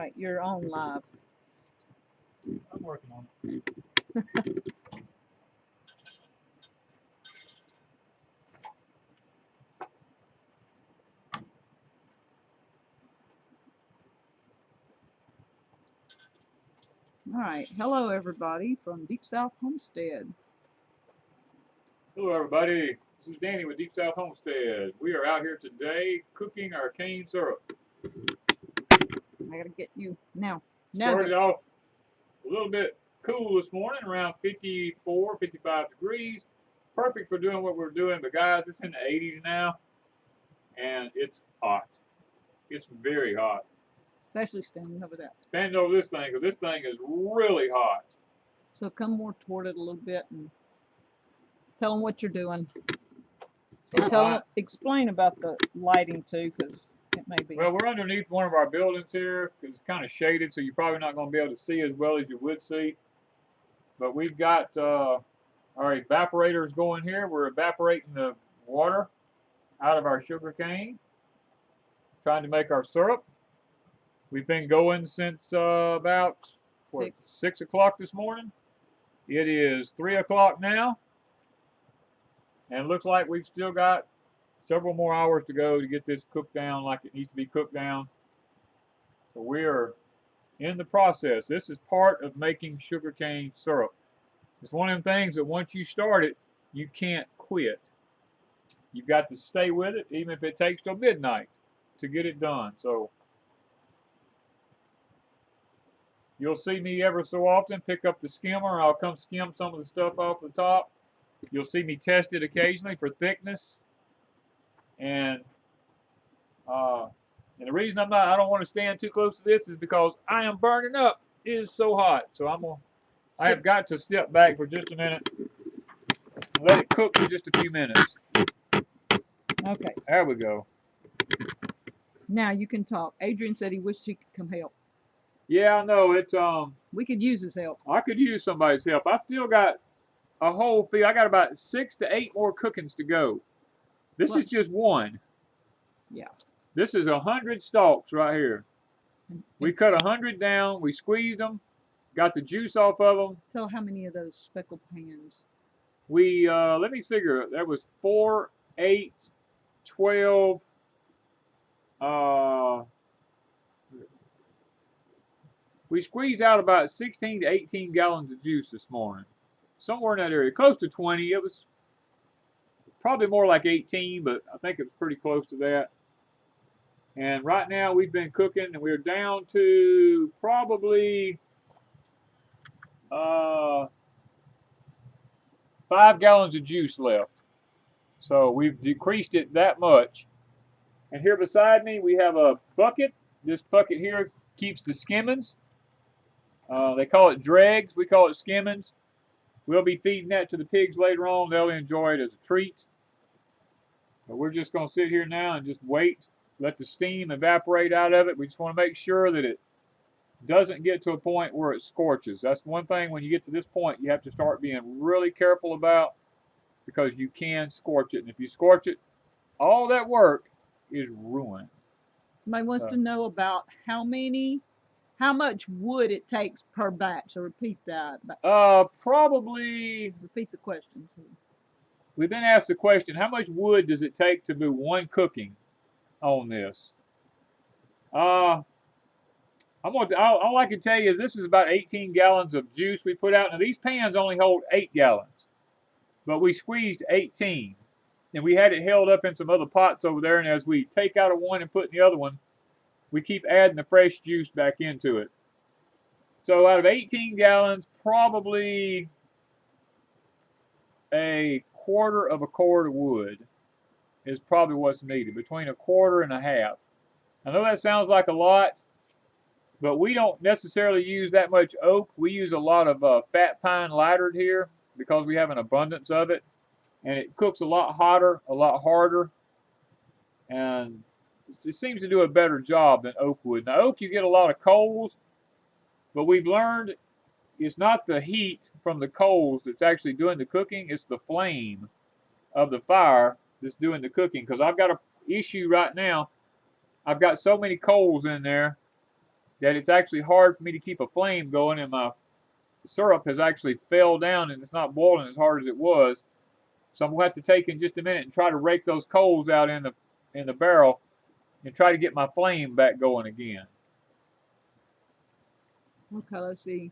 Alright, you're on live. I'm working on it. Alright, hello everybody from Deep South Homestead. Hello everybody, this is Danny with Deep South Homestead. We are out here today cooking our cane syrup. I gotta get you now. Started off a little bit cool this morning, around 54, 55 degrees. Perfect for doing what we're doing, but guys, it's in the 80s now, and it's hot. It's very hot. Especially standing over that. Standing over this thing, because this thing is really hot. So come more toward it a little bit and tell them what you're doing. And explain about the lighting too, because it may be. Well, we're underneath one of our buildings here, because it's kind of shaded, so you're probably not going to be able to see as well as you would see. But we've got our evaporators going here. We're evaporating the water out of our sugar cane, trying to make our syrup. We've been going since about 6 o'clock this morning. It is 3 o'clock now, and it looks like we've still got several more hours to go to get this cooked down like it needs to be cooked down. So we're in the process. This is part of making sugarcane syrup. It's one of them things that once you start it, you can't quit. You've got to stay with it, even if it takes till midnight to get it done. So you'll see me ever so often pick up the skimmer. I'll come skim some of the stuff off the top. You'll see me test it occasionally for thickness. And the reason I don't want to stand too close to this is because I am burning up. It is so hot. So I have got to step back for just a minute and let it cook for just a few minutes. Okay. There we go. Now you can talk. Adrian said he wished he could come help. Yeah, I know it. We could use his help. I could use somebody's help. I still got a whole field. I got about 6 to 8 more cookings to go. This is just one. Yeah. This is 100 stalks right here. We cut 100 down. We squeezed them. Got the juice off of them. Tell how many of those speckled pans. We let me figure. That was 4, 8, 12. We squeezed out about 16 to 18 gallons of juice this morning. Somewhere in that area, close to 20. It was probably more like 18, but I think it was pretty close to that. And right now we've been cooking, and we're down to probably 5 gallons of juice left. So we've decreased it that much. And here beside me we have a bucket. This bucket here keeps the skimmings. They call it dregs. We call it skimmings. We'll be feeding that to the pigs later on. They'll enjoy it as a treat. But we're just going to sit here now and just wait. Let the steam evaporate out of it. We just want to make sure that it doesn't get to a point where it scorches. That's one thing when you get to this point you have to start being really careful about, because you can scorch it. And if you scorch it, all that work is ruined. Somebody wants to know about how much wood it takes per batch. So repeat that. Probably. Repeat the question. We've been asked the question, how much wood does it take to do one cooking on this? All I can tell you is this is about 18 gallons of juice we put out. Now these pans only hold 8 gallons, but we squeezed 18. And we had it held up in some other pots over there, and as we take out of one and put in the other one, we keep adding the fresh juice back into it. So out of 18 gallons, probably a quarter of a cord of wood is probably what's needed, between a quarter and a half. I know that sounds like a lot, but we don't necessarily use that much oak. We use a lot of fat pine lightard here because we have an abundance of it, and it cooks a lot hotter, a lot harder, and it seems to do a better job than oak would. Now oak, you get a lot of coals, but we've learned it's not the heat from the coals that's actually doing the cooking, it's the flame of the fire that's doing the cooking. Because I've got an issue right now. I've got so many coals in there that it's actually hard for me to keep a flame going, and my syrup has actually fell down and it's not boiling as hard as it was. So I'm gonna have to take in just a minute and try to rake those coals out in the barrel and try to get my flame back going again. Okay, let's see.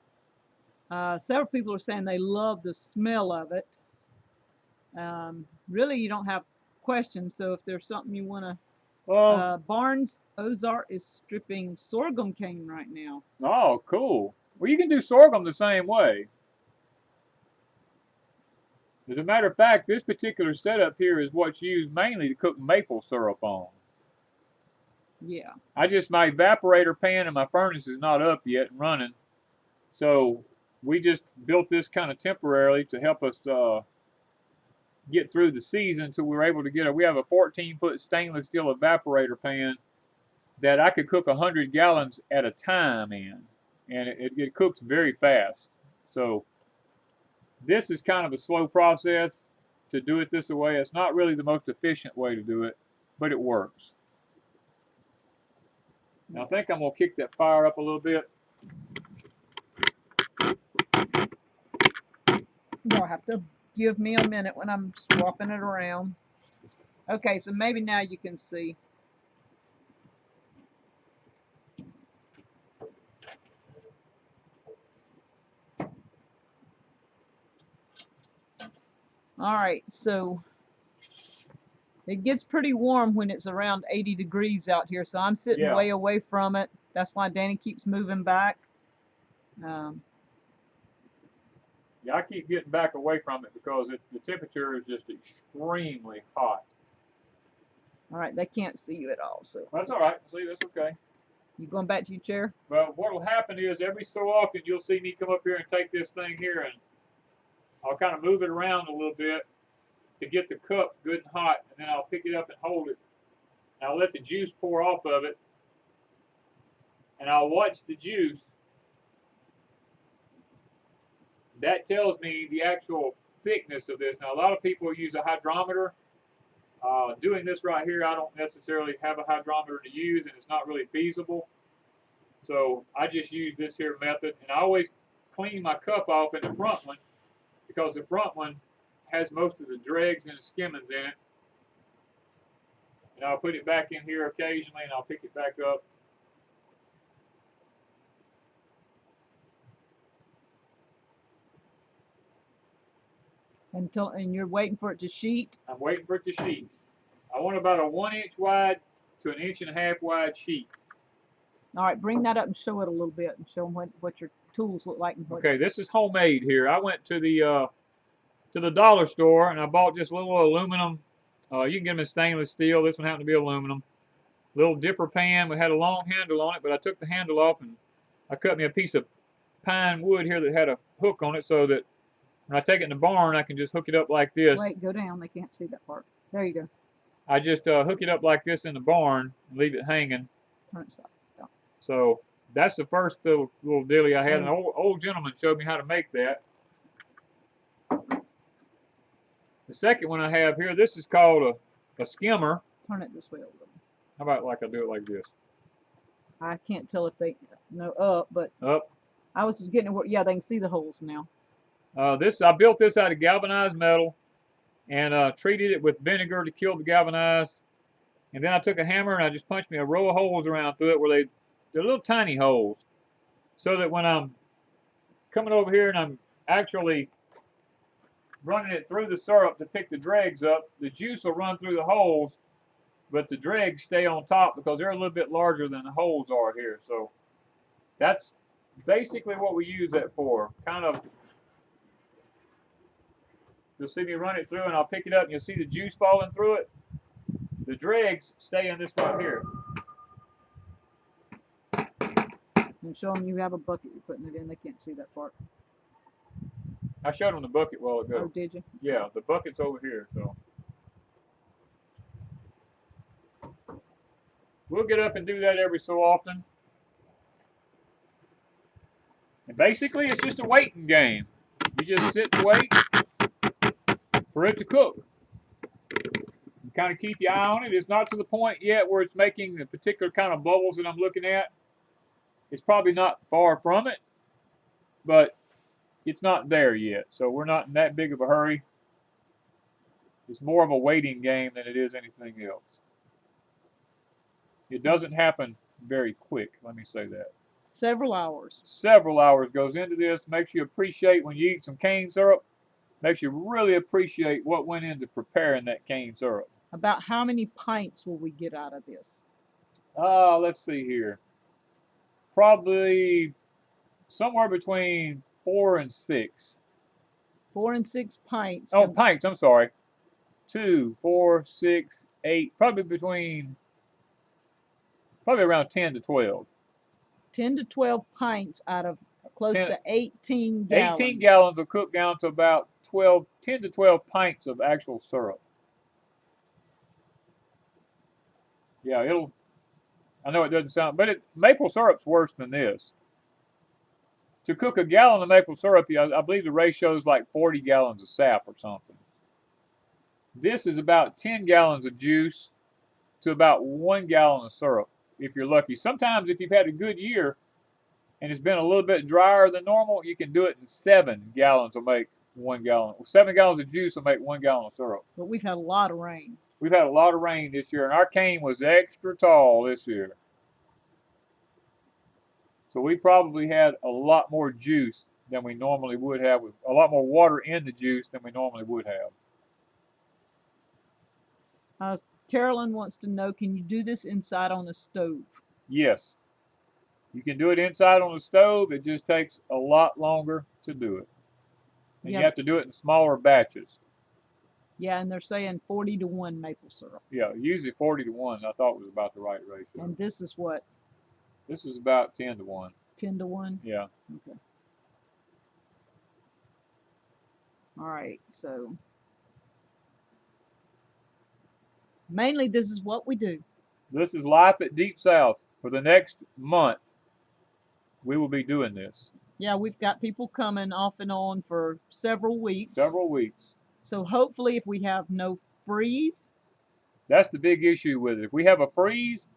Several people are saying they love the smell of it. Really, you don't have questions, so if there's something you want to... Barnes Ozark is stripping sorghum cane right now. Oh, cool. Well, you can do sorghum the same way. As a matter of fact, this particular setup here is what's used mainly to cook maple syrup on. Yeah. My evaporator pan and my furnace is not up yet and running. So we just built this kind of temporarily to help us get through the season until we were able to get we have a 14-foot stainless steel evaporator pan that I could cook 100 gallons at a time in. And it cooks very fast. So this is kind of a slow process to do it this way. It's not really the most efficient way to do it, but it works. Now I think I'm going to kick that fire up a little bit. You'll have to give me a minute when I'm swapping it around. Okay, so maybe now you can see. All right, so it gets pretty warm when it's around 80 degrees out here, so I'm sitting way away from it. That's why Danny keeps moving back. Yeah, I keep getting back away from it because the temperature is just extremely hot. All right, they can't see you at all, so. That's all right. See, that's okay. You going back to your chair? Well, what will happen is every so often you'll see me come up here and take this thing here and I'll kind of move it around a little bit to get the cup good and hot, and then I'll pick it up and hold it. And I'll let the juice pour off of it, and I'll watch the juice. That tells me the actual thickness of this. Now, a lot of people use a hydrometer. Doing this right here, I don't necessarily have a hydrometer to use, and it's not really feasible. So I just use this here method, and I always clean my cup off in the front one, because the front one has most of the dregs and the skimmings in it. And I'll put it back in here occasionally, and I'll pick it back up. And you're waiting for it to sheet? I'm waiting for it to sheet. I want about a 1 inch wide to 1.5 inch wide sheet. All right, bring that up and show it a little bit and show them what your tools look like. And okay, this is homemade here. I went to the dollar store and I bought just a little aluminum. You can get them in stainless steel. This one happened to be aluminum. Little dipper pan. We had a long handle on it, but I took the handle off and I cut me a piece of pine wood here that had a hook on it, so that when I take it in the barn, I can just hook it up like this. Wait, go down. They can't see that part. There you go. I just hook it up like this in the barn and leave it hanging. Turn it side down. So that's the first little dealie I had. An old gentleman showed me how to make that. The second one I have here, this is called a skimmer. Turn it this way a little. How about like I do it like this? I can't tell if they know up, but up. I was getting it. Yeah, they can see the holes now. I built this out of galvanized metal and treated it with vinegar to kill the galvanized. And then I took a hammer and I just punched me a row of holes around through it where they're little tiny holes, so that when I'm coming over here and I'm actually running it through the syrup to pick the dregs up, the juice will run through the holes, but the dregs stay on top because they're a little bit larger than the holes are here. So that's basically what we use that for. Kind of, you'll see me run it through and I'll pick it up and you'll see the juice falling through it. The dregs stay in this right here. And show them you have a bucket you're putting it in. They can't see that part. I showed them the bucket a while ago. Oh, did you? Yeah, the bucket's over here. So we'll get up and do that every so often. And basically, it's just a waiting game. You just sit and wait for it to cook. You kind of keep your eye on it. It's not to the point yet where it's making the particular kind of bubbles that I'm looking at. It's probably not far from it, but it's not there yet. So we're not in that big of a hurry. It's more of a waiting game than it is anything else. It doesn't happen very quick, let me say that. Several hours. Several hours goes into this. Makes you appreciate when you eat some cane syrup. Makes you really appreciate what went into preparing that cane syrup. About how many pints will we get out of this? Let's see here. Probably somewhere between 4 and 6. 4 and 6 pints. Oh, pints, I'm sorry. 2, 4, 6, 8, probably around 10 to 12. 10 to 12 pints out of close 10, to 18 gallons. 18 gallons will cook down to about 10 to 12 pints of actual syrup. Yeah, I know it doesn't sound, but maple syrup's worse than this. To cook a gallon of maple syrup, I believe the ratio is like 40 gallons of sap or something. This is about 10 gallons of juice to about 1 gallon of syrup, if you're lucky. Sometimes if you've had a good year and it's been a little bit drier than normal, you can do it in 7 gallons will make 1 gallon. 7 gallons of juice will make 1 gallon of syrup. But we've had a lot of rain. We've had a lot of rain this year, and our cane was extra tall this year. So we probably had a lot more juice than we normally would have, with a lot more water in the juice than we normally would have. Carolyn wants to know, can you do this inside on the stove? Yes. You can do it inside on the stove. It just takes a lot longer to do it. And you have to do it in smaller batches. Yeah, and they're saying 40 to 1 maple syrup. Yeah, usually 40 to 1 I thought was about the right ratio. And this is what? This is about 10 to 1. 10 to 1? Yeah. Okay. All right, so mainly this is what we do. This is life at Deep South. For the next month, we will be doing this. Yeah, we've got people coming off and on for several weeks. Several weeks. So hopefully if we have no freeze. That's the big issue with it. If we have a freeze,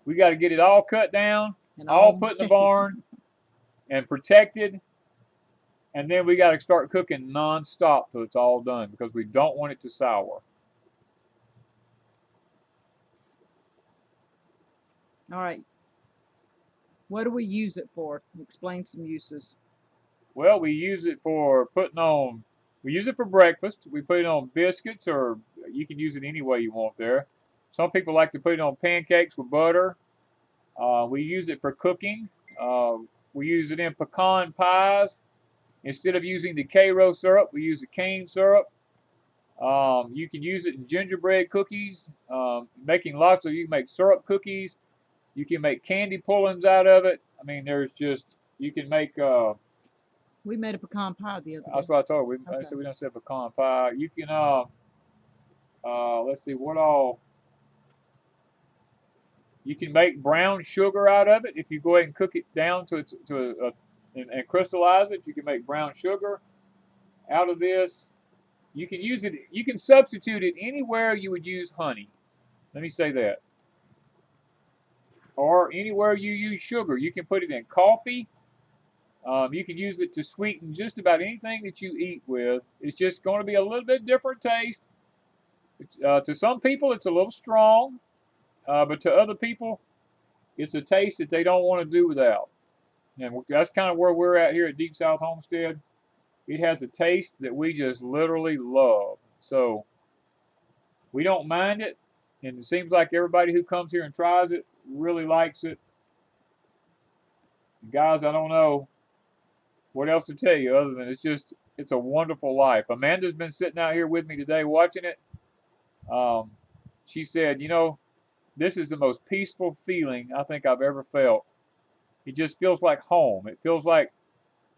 we got to get it all cut down, and all put in the barn, and protected. And then we got to start cooking non-stop till it's all done, because we don't want it to sour. All right. What do we use it for? Explain some uses. Well, we use it for we use it for breakfast. We put it on biscuits, or you can use it any way you want there. Some people like to put it on pancakes with butter. We use it for cooking. We use it in pecan pies. Instead of using the Karo syrup, we use the cane syrup. You can use it in gingerbread cookies. You can make syrup cookies. You can make candy pullings out of it. I mean, you can make. We made a pecan pie the other day. That's what I told her. I said we don't say pecan pie. You can, let's see, what all. You can make brown sugar out of it. If you go ahead and cook it down and crystallize it, you can make brown sugar out of this. You can use it. You can substitute it anywhere you would use honey. Let me say that. Or anywhere you use sugar. You can put it in coffee. You can use it to sweeten just about anything that you eat with. It's just going to be a little bit different taste. To some people, it's a little strong. But to other people, it's a taste that they don't want to do without. And that's kind of where we're at here at Deep South Homestead. It has a taste that we just literally love. So we don't mind it. And it seems like everybody who comes here and tries it really likes it. Guys, I don't know what else to tell you other than it's a wonderful life. Amanda's been sitting out here with me today watching it. She said, this is the most peaceful feeling I think I've ever felt. It just feels like home. It feels like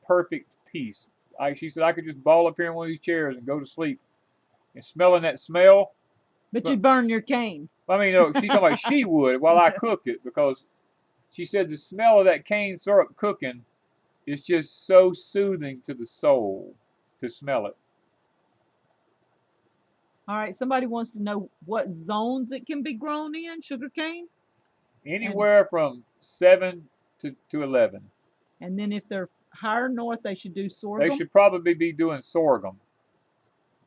perfect peace. She said I could just ball up here in one of these chairs and go to sleep. And smelling that smell. But you'd burn your cane. I mean, no, she's talking about she would while I cooked it, because she said the smell of that cane syrup cooking is just so soothing to the soul to smell it. All right, somebody wants to know what zones it can be grown in, sugar cane? Anywhere from 7 to 11. And then if they're higher north, they should do They sorghum. should probably be doing sorghum.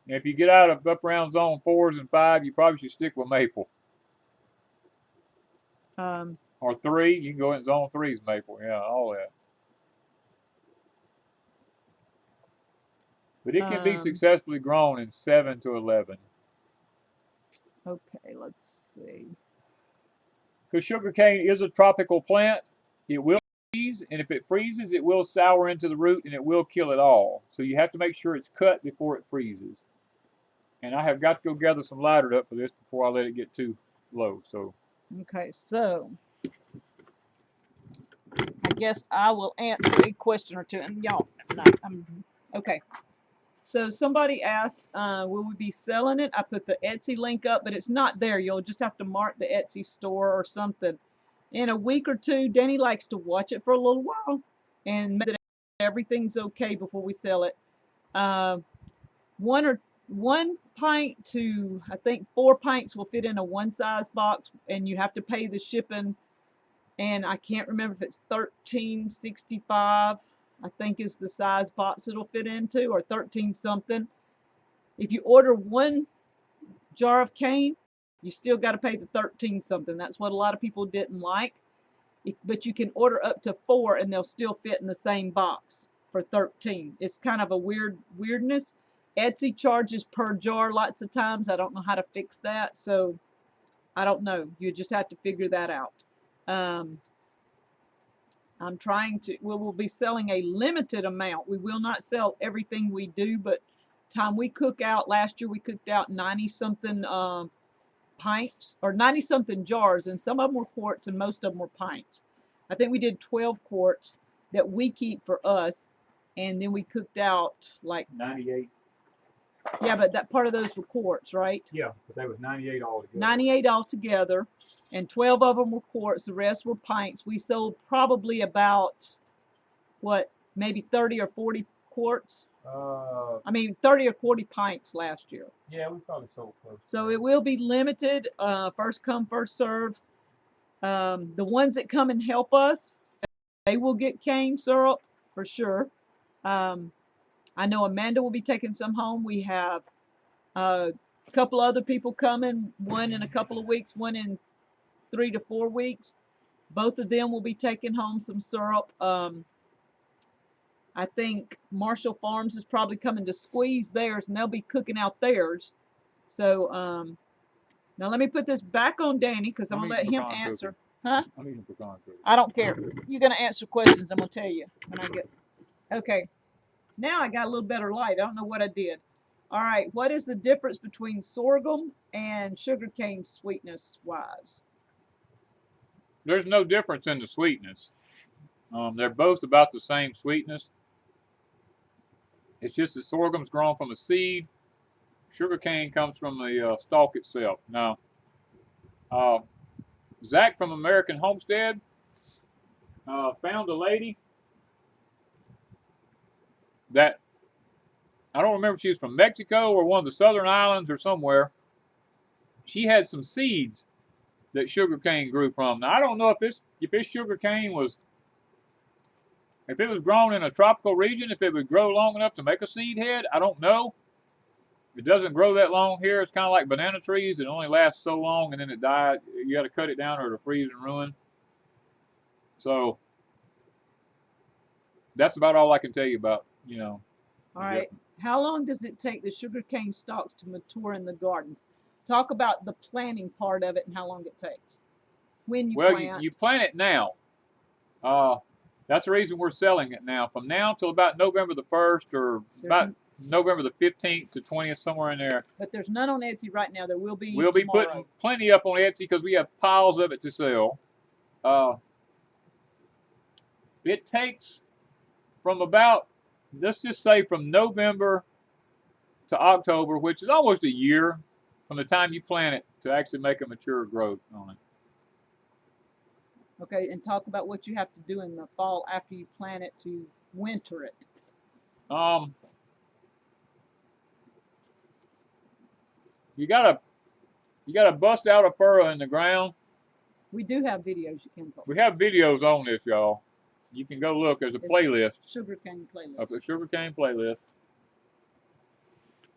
And if you get out of up around zone 4s and 5, you probably should stick with maple. Or 3, you can go in zone 3's maple. Yeah, all that. But it can be successfully grown in 7 to 11. Okay, let's see. Because sugarcane is a tropical plant, it will freeze, and if it freezes, it will sour into the root and it will kill it all. So you have to make sure it's cut before it freezes. And I have got to go gather some lighter up for this before I let it get too low. So. Okay, so I guess I will answer a question or two, and y'all, okay. So somebody asked, will we be selling it? I put the Etsy link up, but it's not there. You'll just have to mark the Etsy store or something. In a week or two, Danny likes to watch it for a little while and make sure that everything's okay before we sell it. 1 pint to, I think 4 pints will fit in a one size box, and you have to pay the shipping. And I can't remember if it's $13.65, I think is the size box it'll fit into, or 13 something. If you order 1 jar of cane, you still got to pay the 13 something. That's what a lot of people didn't like. But you can order up to 4 and they'll still fit in the same box for 13. It's kind of a weirdness. Etsy charges per jar lots of times. I don't know how to fix that, so I don't know. You just have to figure that out. I'm trying to, we'll be selling a limited amount. We will not sell everything we do, but time we cook out, last year we cooked out 90 something pints, or 90 something jars, and some of them were quarts and most of them were pints. I think we did 12 quarts that we keep for us, and then we cooked out like 98. Yeah, but that part of those were quarts, right? Yeah, but that was 98 altogether. 98 altogether, and 12 of them were quarts. The rest were pints. We sold probably about, what, maybe 30 or 40 quarts? I mean, 30 or 40 pints last year. Yeah, we probably sold close. So it will be limited, first come, first serve. The ones that come and help us, they will get cane syrup for sure. I know Amanda will be taking some home. We have a couple other people coming, one in a couple of weeks, one in 3 to 4 weeks. Both of them will be taking home some syrup. I think Marshall Farms is probably coming to squeeze theirs, and they'll be cooking out theirs. So now let me put this back on Danny, because I'm going to let him answer. Huh? I'm eating pecan cookie. I don't care. You're going to answer questions. I'm going to tell you when I get. Okay. Now I got a little better light. I don't know what I did. All right. What is the difference between sorghum and sugarcane sweetness wise? There's no difference in the sweetness. They're both about the same sweetness. It's just the sorghum's grown from a seed. Sugarcane comes from the stalk itself. Now, Zach from American Homestead found a lady that, I don't remember if she was from Mexico or one of the southern islands or somewhere. She had some seeds that sugarcane grew from. Now, I don't know if this sugarcane was, if it was grown in a tropical region, if it would grow long enough to make a seed head. I don't know. It doesn't grow that long here. It's kind of like banana trees. It only lasts so long and then it dies. You got to cut it down or it'll freeze and ruin. So that's about all I can tell you about, you know. All right. How long does it take the sugarcane stalks to mature in the garden? Talk about the planting part of it and how long it takes. When you plant. Well, you plant it now. That's the reason we're selling it now. From now till about November the 1st or about November the 15th to 20th, somewhere in there. But there's none on Etsy right now. There will be We'll be putting plenty up on Etsy because we have piles of it to sell. It takes from about, let's just say from November to October, which is almost a year from the time you plant it to actually make a mature growth on it. Okay, and talk about what you have to do in the fall after you plant it to winter it. You gotta bust out a furrow in the ground We do have videos you can talk. We have videos on this, y'all. You can go look. There's a playlist. Sugarcane playlist. Of the sugarcane playlist.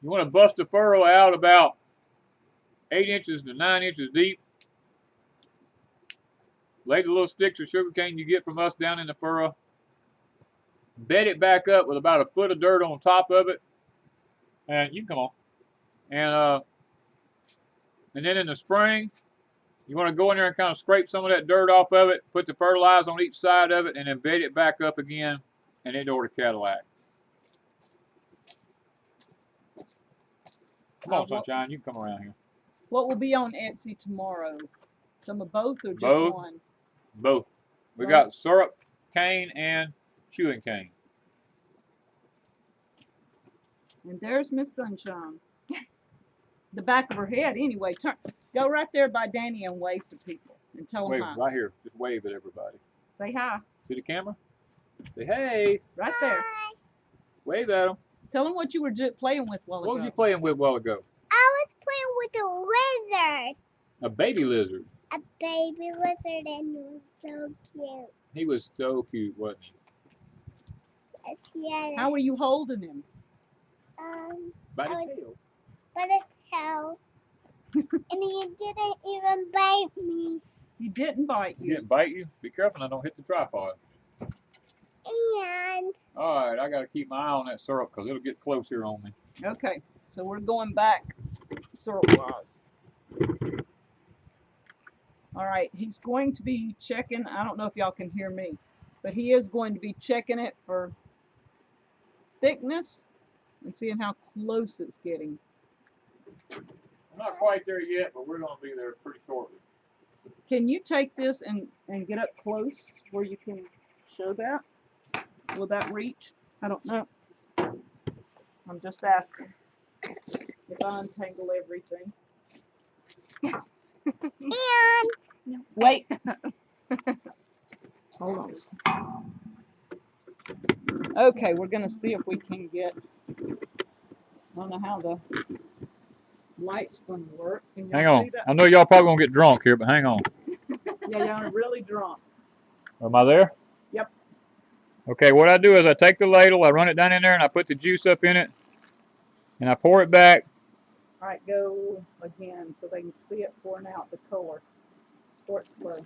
You want to bust a furrow out about 8 inches to 9 inches deep. Lay the little sticks of sugarcane you get from us down in the furrow. Bed it back up with about a foot of dirt on top of it. And you can come on. And then in the spring, you want to go in there and kind of scrape some of that dirt off of it, put the fertilizer on each side of it, and then bed it back up again, and then over to Cadillac. Come on, Sunshine, you can come around here. What will be on Etsy tomorrow? Some of both or just Both. one? Both. We got syrup cane and chewing cane. And there's Miss Sunshine. The back of her head, anyway. Go right there by Danny and wave to people and tell them hi. Right here. Just wave at everybody. Say hi. See the camera? Say hey. Right there. Hi. Wave at them. Tell them what you were playing with a while ago. What was you playing with a while ago? I was playing with a lizard. A baby lizard. A baby lizard, and it was so cute. He was so cute, wasn't he? Yes, yeah. How were you holding him? By the tail. By the tail. And he didn't even bite me. He didn't bite He you. didn't bite you? Be careful now, don't hit the tripod. And All right, I got to keep my eye on that syrup because it'll get close here on me. Okay, so we're going back syrup-wise. All right, he's going to be checking. I don't know if y'all can hear me, but he is going to be checking it for thickness and seeing how close it's getting. I'm not quite there yet, but we're going to be there pretty shortly. Can you take this and get up close where you can show that? Will that reach? I don't know. I'm just asking if I untangle everything. and Wait. Hold on. Okay, we're going to see if we can get, I don't know how the light's going to work. Can y'all Hang on. see that? I know y'all probably going to get drunk here, but hang on. Yeah, y'all are really drunk. Am I there? Yep. Okay, what I do is I take the ladle, I run it down in there, and I put the juice up in it, and I pour it back. All right, go again so they can see it pouring out the color. Pour it slow.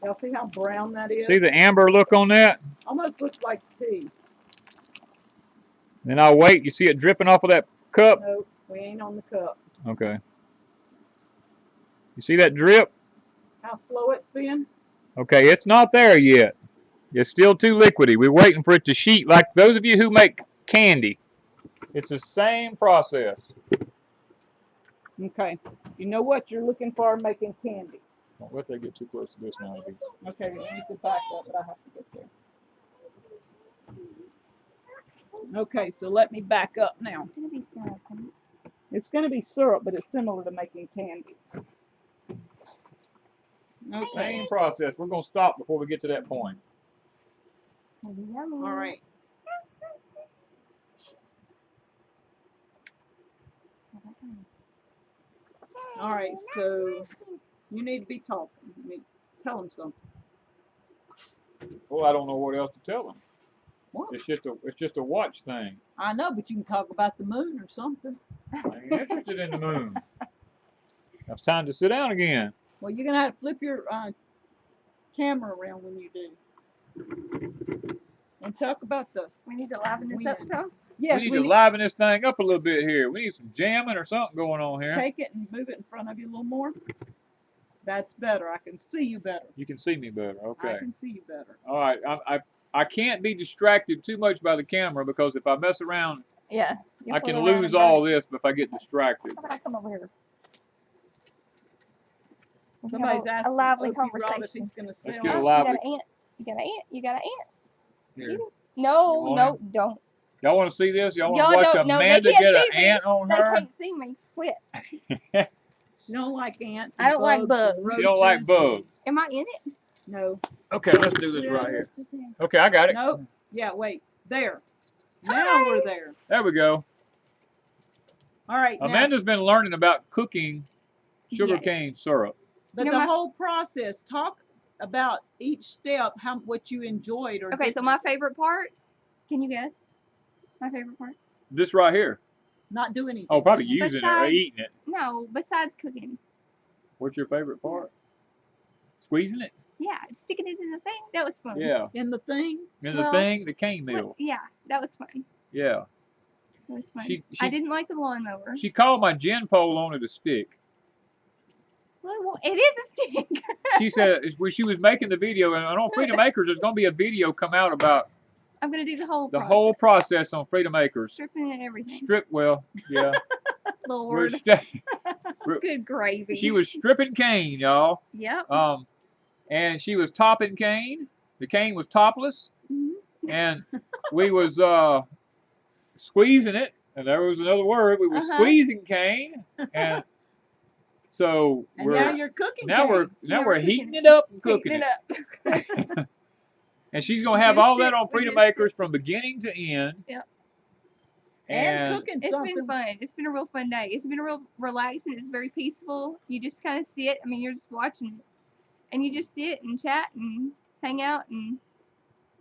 Y'all see how brown that is? See the amber look on that? Almost looks like tea. Then I'll wait. You see it dripping off of that cup? Nope, we ain't on the cup. Okay. You see that drip? How slow it's been? Okay, it's not there yet. It's still too liquidy. We're waiting for it to sheet like those of you who make candy. It's the same process. Okay. You know what you're looking for making candy. Don't let that get too close to this now. Okay, it needs to back up, but I have to get there. Okay, so let me back up now. it's gonna be syrup. It's going to be syrup, but it's similar to making candy. Okay. Same process. We're going to stop before we get to that point. All right. All right, so you need to be talking. You need to tell them something. Well, I don't know what else to tell them. What? It's just a watch thing. I know, but you can talk about the moon or something. I ain't interested in the moon. Now it's time to sit down again. Well, you're going to have to flip your camera around when you do. And talk about the... We need to liven this up some. Yes, we need to liven this thing up a little bit here. We need some jamming or something going on here. Take it and move it in front of you a little more. That's better. I can see you better. You can see me better. Okay. I can see you better. All right. I can't be distracted too much by the camera because if I mess around, Yeah. I can lose all this if I get distracted. How about I come over here? We can Somebody's have asking a lively Opie Rob if conversation. he's going to sell. Let's get a You lively. got an ant. You got an ant. You got an ant. Here. No, You no, want don't. Y'all want to see this? Y'all want Y'all to watch don't- no, they Amanda can't get an see me. ant on They her? can't see me. Quit. She don't like ants. I don't like and bugs. and She don't like roaches. bugs. Am I in it? No. Okay, let's do this right here. Okay, I got it. Nope. Yeah, wait. There. Now we're there. There we go. All right. Now, Amanda's been learning about cooking sugarcane syrup. But You know, the whole process, talk about each step, what you enjoyed or okay, so didn't my enjoy. favorite parts. Can you guess? My favorite part? This right here. Not do anything. Oh, probably using it or Besides- eating it. No, besides cooking. What's your favorite part? Squeezing it? Yeah, sticking it in the thing. That was fun. Yeah. In the thing. And Well, the thing, the cane mill. Yeah, that was fun. Yeah. That was fun. She I didn't like the lawnmower. She called my gin pole on it a stick. Well, it is a stick. She said when she was making the video, and on Freedom Acres, there's going to be a video come out about I'm gonna do the whole the process. whole process on Freedom Acres. Stripping and everything. Yeah. Lord. We're- Good gravy. She was stripping cane, y'all. Yep. And she was topping cane. The cane was topless, Mm-hmm. and we was squeezing it. And there was another word. We were Uh-huh. squeezing cane, and so And now you're cooking. we're we're heating cooking it up and cooking Heating it up. And she's gonna have all that on We Freedom juiced Acres from beginning to end. Yep. And cooking It's something. been fun. It's been a real fun day. It's been a real relaxing. It's very peaceful. You just kind of sit. I mean, you're just watching it, and you just sit and chat and hang out and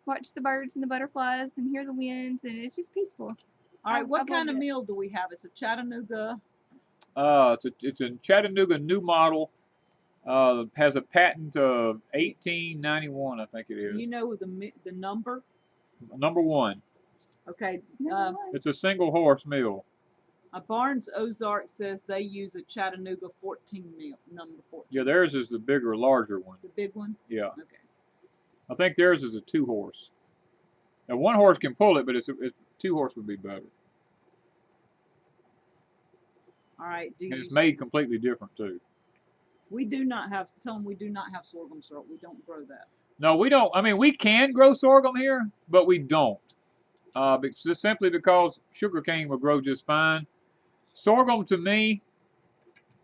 watch the birds and the butterflies and hear the winds, and it's just peaceful. All right, what I've kind of loved it. meal do we have? It's a Chattanooga. It's a Chattanooga new model. Has a patent of 1891, I think it is. You know the number? Number 1. Okay. Number one. It's a single horse mill. Barnes Ozark says they use a Chattanooga 14 meal, number 14. Yeah, theirs is the bigger, larger one. The big one? Yeah. Okay. I think theirs is a 2 horse. Now 1 horse can pull it, but 2 horse would be better. All right. And it's made completely different too. We do not have, tell them we do not have sorghum syrup. We don't grow that. No, we don't. I mean, we can grow sorghum here, but we don't. It's just simply because sugarcane will grow just fine. Sorghum to me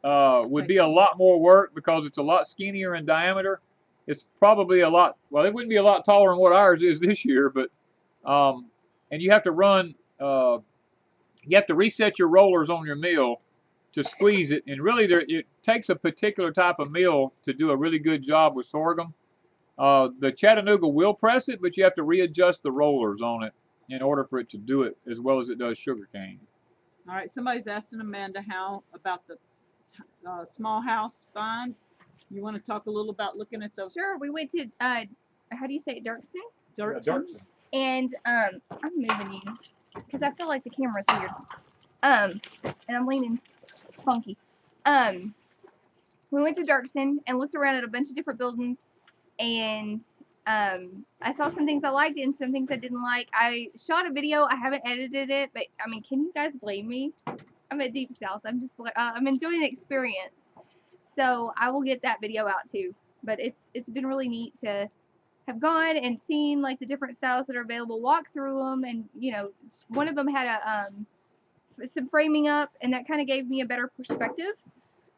would be a lot more work because it's a lot skinnier in diameter. It's probably a lot, well, it wouldn't be a lot taller than what ours is this year, but, and you have to run, you have to reset your rollers on your mill to squeeze it, and really it takes a particular type of mill to do a really good job with sorghum. The Chattanooga will press it, but you have to readjust the rollers on it in order for it to do it as well as it does sugarcane. All right, somebody's asking Amanda how about the small house find. You want to talk a little about looking at the Sure. We went to how do you say it, Dirksen? Dirksons? And I'm moving you because I feel like the camera's weird. And I'm leaning funky. We went to Dirksen and looked around at a bunch of different buildings, and I saw some things I liked and some things I didn't like. I shot a video. I haven't edited it, but I mean, can you guys blame me? I'm at Deep South. I'm just I'm enjoying the experience. So I will get that video out too. But it's been really neat to have gone and seen like the different styles that are available, walk through them, and you know, one of them had a some framing up, and that kind of gave me a better perspective.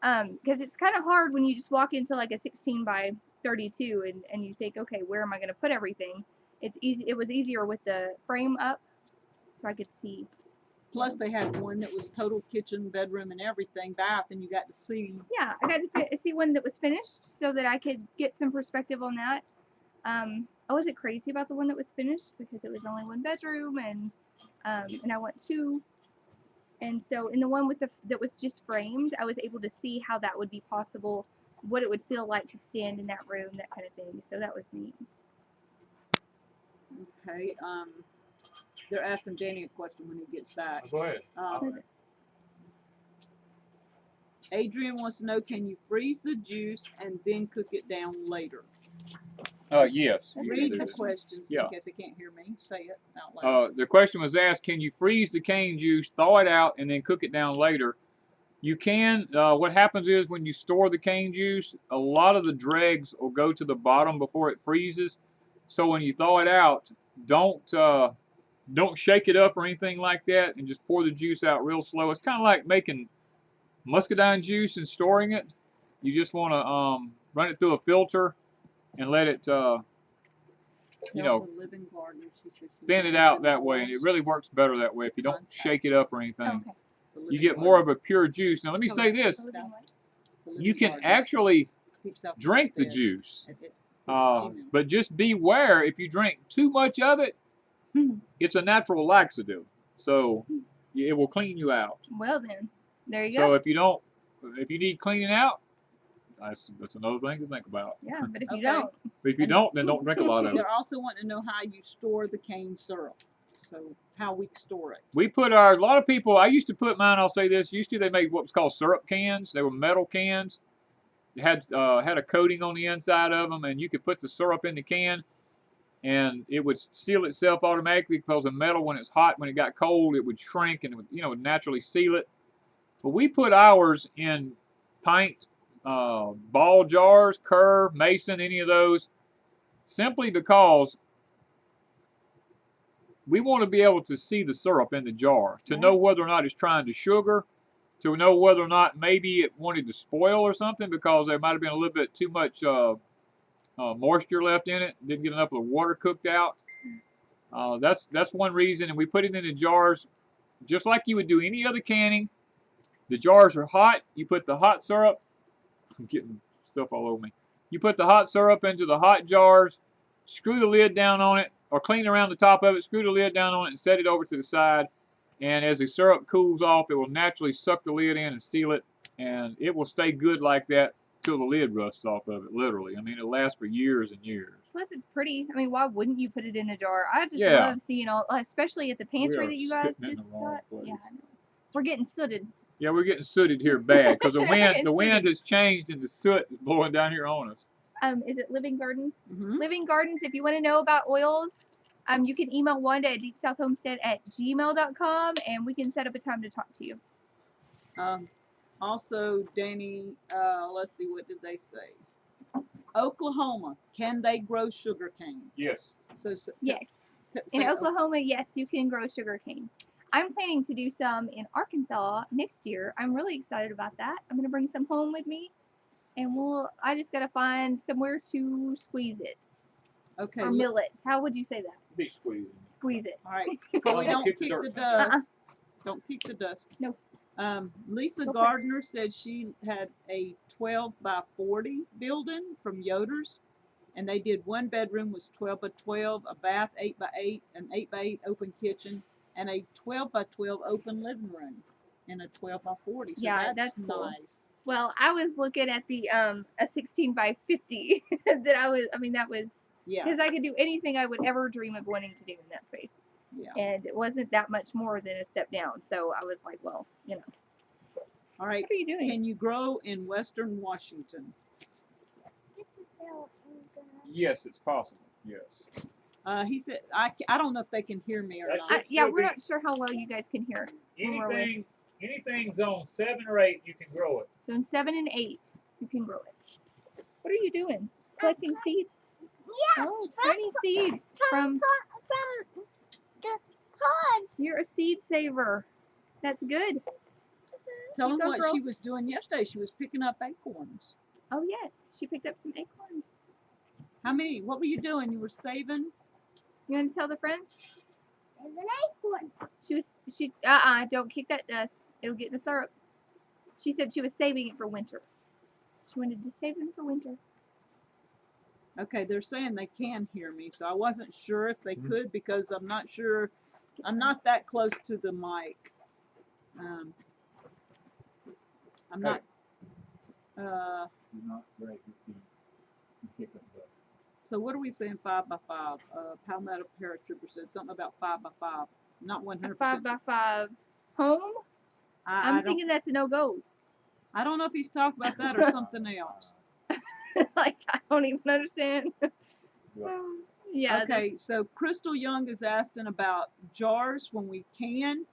Because it's kind of hard when you just walk into like a 16 by 32 and you think, okay, where am I going to put everything? It's easy. It was easier with the frame up, so I could see. Plus, they had one that was total kitchen, bedroom, and everything, bath, and you got to see. Yeah, I got to see one that was finished so that I could get some perspective on that. I wasn't crazy about the one that was finished because it was only 1 bedroom, and I want 2. And so in the one with that was just framed, I was able to see how that would be possible, what it would feel like to stand in that room, that kind of thing. So that was neat. Okay. They're asking Danny a question when he gets back. Go ahead. Adrian wants to know, can you freeze the juice and then cook it down later? Yes. That's you a can Read do the that. questions Yeah. in case they can't hear me. Say it out loud. The question was asked, can you freeze the cane juice, thaw it out, and then cook it down later? You can. What happens is when you store the cane juice, a lot of the dregs will go to the bottom before it freezes. So when you thaw it out, don't shake it up or anything like that, and just pour the juice out real slow. It's kind of like making muscadine juice and storing it. You just want to run it through a filter and let it, you know, The living gardener, she said she thin it out that way, and it really works better that way if you don't shake it up or anything. Okay. The You living get more gardener. of a pure juice. Now let me say this: The living you can gardener. actually drink the juice. But just beware, if you drink too much of it, it's a natural laxative. So it will clean you out. Well then, there you So go. if you need cleaning out, that's another thing to think about. Yeah, but if you Okay. don't, But if you don't, then don't drink a lot of it. They're also wanting to know how you store the cane syrup. So how we store it. We put a lot of people, I used to put mine, I'll say this, they made what was called syrup cans. They were metal cans. They had a coating on the inside of them, and you could put the syrup in the can, and it would seal itself automatically because the metal, when it's hot, when it got cold, it would shrink and it would, naturally seal it. But we put ours in pint, ball jars, Kerr, Mason, any of those, simply because we want to be able to see the syrup in the jar, to know whether or not it's trying to sugar, to know whether or not maybe it wanted to spoil or something because there might have been a little bit too much moisture left in it, didn't get enough of the water cooked out. That's one reason, and we put it in the jars just like you would do any other canning. The jars are hot. You put the hot syrup. I'm getting stuff all over me. You put the hot syrup into the hot jars, screw the lid down on it, or clean around the top of it, screw the lid down on it, and set it over to the side. And as the syrup cools off, it will naturally suck the lid in and seal it, and it will stay good like that till the lid rusts off of it, literally. I mean, it'll last for years and years. plus it's pretty. I mean, why wouldn't you put it in a jar? I just Yeah. love seeing all, especially at the pantry that you guys sitting in just the wrong got. place. Yeah, I know. We're getting sooted. Yeah, we're getting sooted here bad because the We're wind getting the wind sooted. has changed and the soot is blowing down here on us. Is it Living Gardens? Mm-hmm. Living Gardens, if you want to know about oils, you can email Wanda at deepsouthhomestead@gmail.com and we can set up a time to talk to you. Also, Danny, let's see, what did they say? Oklahoma, can they grow sugarcane? Yes. Yes. say In Oklahoma, yes, you can grow sugarcane. I'm planning to do some in Arkansas next year. I'm really excited about that. I'm going to bring some home with me, and I just got to find somewhere to squeeze it. Okay. Or mill it. How would you say that? Be squeezing. Squeeze it. All right. Come We on, don't kick kick the the dirt. dust. Don't kick the dust. No. Lisa Go for it. Gardner said she had a 12 by 40 building from Yoder's, and they did one bedroom was 12 by 12, a bath 8 by 8, an 8 by 8 open kitchen, and a 12 by 12 open living room, and a 12 by 40. So Yeah, that's cool. nice. Well, I was looking at the a 16 by 50 that was Yeah. because I could do anything I would ever dream of wanting to do in that space. Yeah. And it wasn't that much more than a step down. So I was like, well, All right. What are you doing? Can you grow in Western Washington? Yes, it's possible. Yes. He said, I don't know if they can hear me or That not. should- Yeah, still we're be- not sure how well you guys can hear. Anything zone 7 or 8, you can grow it. Zone 7 and 8, you can grow it. What are you doing? Collecting seeds? Yes. Oh, tiny seeds from the pods. You're a seed saver. That's good. Tell You them go, what girl. she was doing yesterday. She was picking up acorns. Oh yes, she picked up some acorns. How many? What were you doing? You were saving? You want to tell the friends? There's an acorn. Don't kick that dust. It'll get in the syrup. She said she was saving it for winter. She wanted to save them for winter. Okay, they're saying they can hear me, so I wasn't sure if they could because I'm not sure. I'm not that close to the mic. I'm not. You're not great with you kick up the So what are we saying? 5 by 5. Palmetto paratrooper said something about 5 by 5. Not 100%. A 5 by 5 home. I'm thinking that's a no-go. I don't know if he's talking about that or something else. Like I don't even understand. Yeah. Okay, so Crystal Young is asking about jars when we can.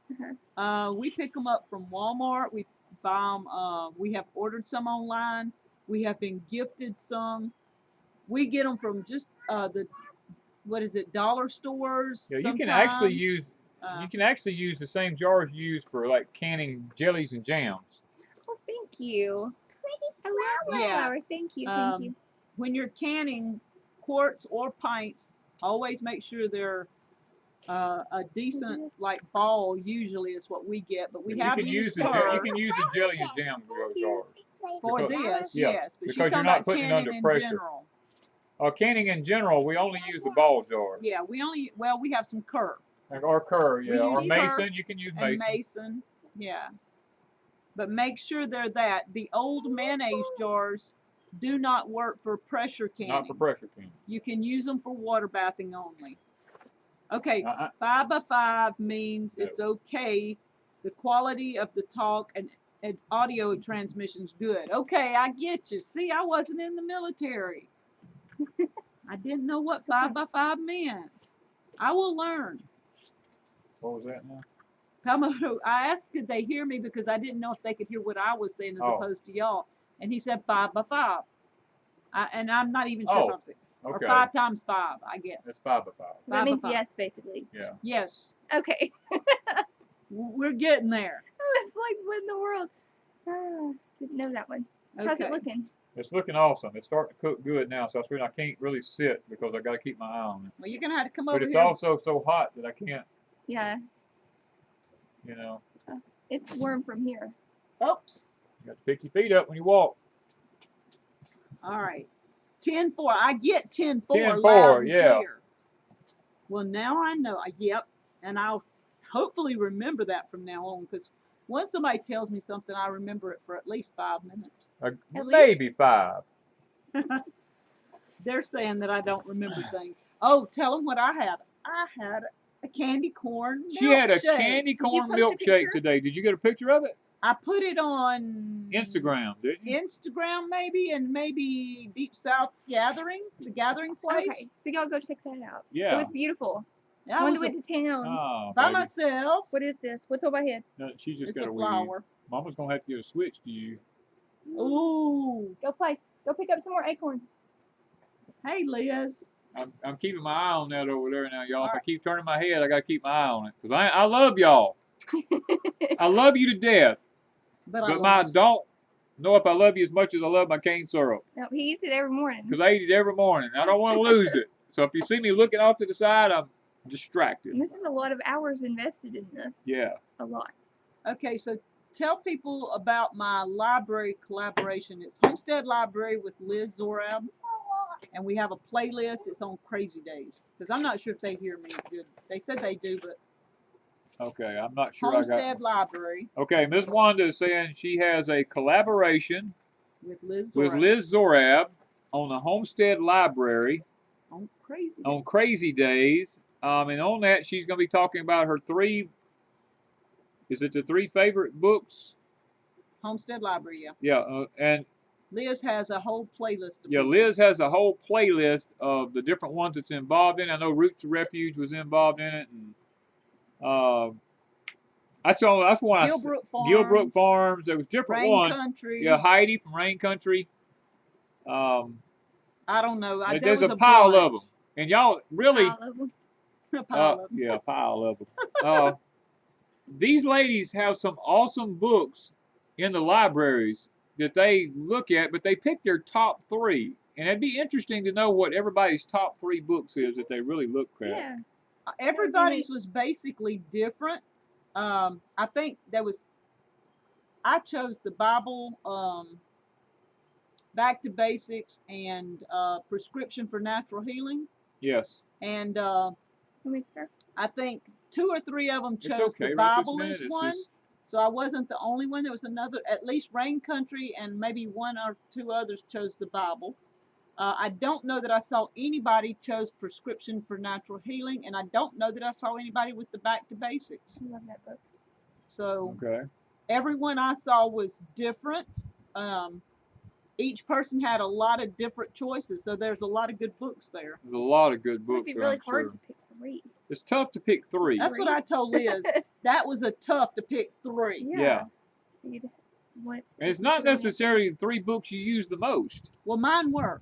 We pick them up from Walmart. We buy them. We have ordered some online. We have been gifted some. We get them from just dollar stores. Yeah, you sometimes. can actually use the same jars you use for like canning jellies and jams. Oh, thank you. Pretty flower. Yeah. Flower. Thank you. Thank you. When you're canning quarts or pints, always make sure they're a decent like ball. Usually is what we get, but we have You can use used the her. jelly and jam jars. For Because- this, yeah, yes. But she's because you're talking not about putting it canning under in pressure. general. Canning in general, we only use the ball jar. Yeah, we have some Kerr. Or Kerr, yeah. Or use Mason, Kerr you can use and Mason. Mason, yeah. But make sure they're that. The old mayonnaise jars do not work for pressure canning. Not for pressure canning. You can use them for water bathing only. Okay, Uh-uh. 5 by 5 means No. it's okay. The quality of the talk and audio transmission's good. Okay, I get you. See, I wasn't in the military. I didn't know what 5 by 5 meant. I will learn. What was that now? Kamoto, I asked could they hear me because I didn't know if they could hear what I was saying as Oh. opposed to y'all. And he said 5 by 5. And I'm not even sure if I'm saying. Okay. Or 5 times 5, I guess. That's 5 by 5. So 5 that by means 5. yes, basically. Yeah. Yes. Okay. We're getting there. I was like, what in the world? Ah, didn't know that one. How's Okay. it looking? It's looking awesome. It's starting to cook good now, so I can't really sit because I got to keep my eye on it. Well, you're going to have to come But over it's here. also so hot that I can't, Yeah, you know. it's warm from here. Oops. You got to pick your feet up when you walk. All right. 10-4. I get 10-4 10-4, loud and yeah. clear. Well, now I know. Yep. And I'll hopefully remember that from now on because once somebody tells me something, I remember it for at least 5 minutes. At Maybe 5. They're saying that I don't remember things. Oh, tell them what I had. I had a candy corn milkshake. She had a candy Did you corn post a milkshake picture? today. Did you get a picture of it? I put it on Instagram, didn't you? Instagram maybe, and maybe Deep South Gathering, the gathering place. Okay, so y'all go check that out. Yeah. It was beautiful. I Wanda was went to town. Oh, by baby. myself. What is this? What's on my head? No, she just It's got a a wee. flower. Mama's going to have to get a switch to you. Ooh. Go play. Go pick up some more acorns. Hey, Liz. I'm keeping my eye on that over there now, y'all. If I Alright. keep turning my head, I got to keep my eye on it. Because I love y'all. I love you to death. But But I don't know if I love you as much as I love my cane syrup. No, he eats it every morning. Because I eat it every morning. I don't want to lose it. So if you see me looking off to the side, I'm distracted. And this is a lot of hours invested in this. Yeah. A lot. Okay, so tell people about my library collaboration. It's Homestead Library with Liz Zorab. And we have a playlist. It's on Crazy Days. Because I'm not sure if they hear me good. They said they do, but Okay, I'm not sure Homestead Library Okay, Miss Wanda is saying she has a collaboration with Liz Zorab. with Liz Zorab on the Homestead Library On Crazy on Days. Crazy Days. And on that, she's going to be talking about her 3, is it the 3 favorite books? Homestead Library, yeah. Yeah, and Liz has a whole playlist. Of yeah, books. Liz has a whole playlist of the different ones it's involved in. I know Roots of Refuge was involved in it, and that's one Gilbrook Farms. Gilbrook Farms. There was different Rain ones. Country. Yeah, Heidi from Rain Country. I don't know. There There's was a pile of bunch. them, and y'all really, Pile of 'em. A pile of them. yeah, a pile of them. These ladies have some awesome books in the libraries that they look at, but they pick their top 3, and it'd be interesting to know what everybody's top 3 books is that they really look at. Yeah. Everybody's was basically different. I think I chose the Bible, Back to Basics, and Prescription for Natural Healing. Yes. And Let me start. I think 2 or 3 of them It's chose okay. the Right this Bible minute, as it's one. just- So I wasn't the only one. There was at least Rain Country, and maybe 1 or 2 others chose the Bible. I don't know that I saw anybody chose Prescription for Natural Healing, and I don't know that I saw anybody with the Back to Basics. I love that book. So Okay. everyone I saw was different. Each person had a lot of different choices, so there's a lot of good books there. There's a lot of good It books. would be really I'm hard sure. to pick 3. It's tough to pick 3. That's what I told Liz. That was a tough to pick 3. Yeah. You'd want And it's not necessarily the 3 books you use the most. Well, mine were.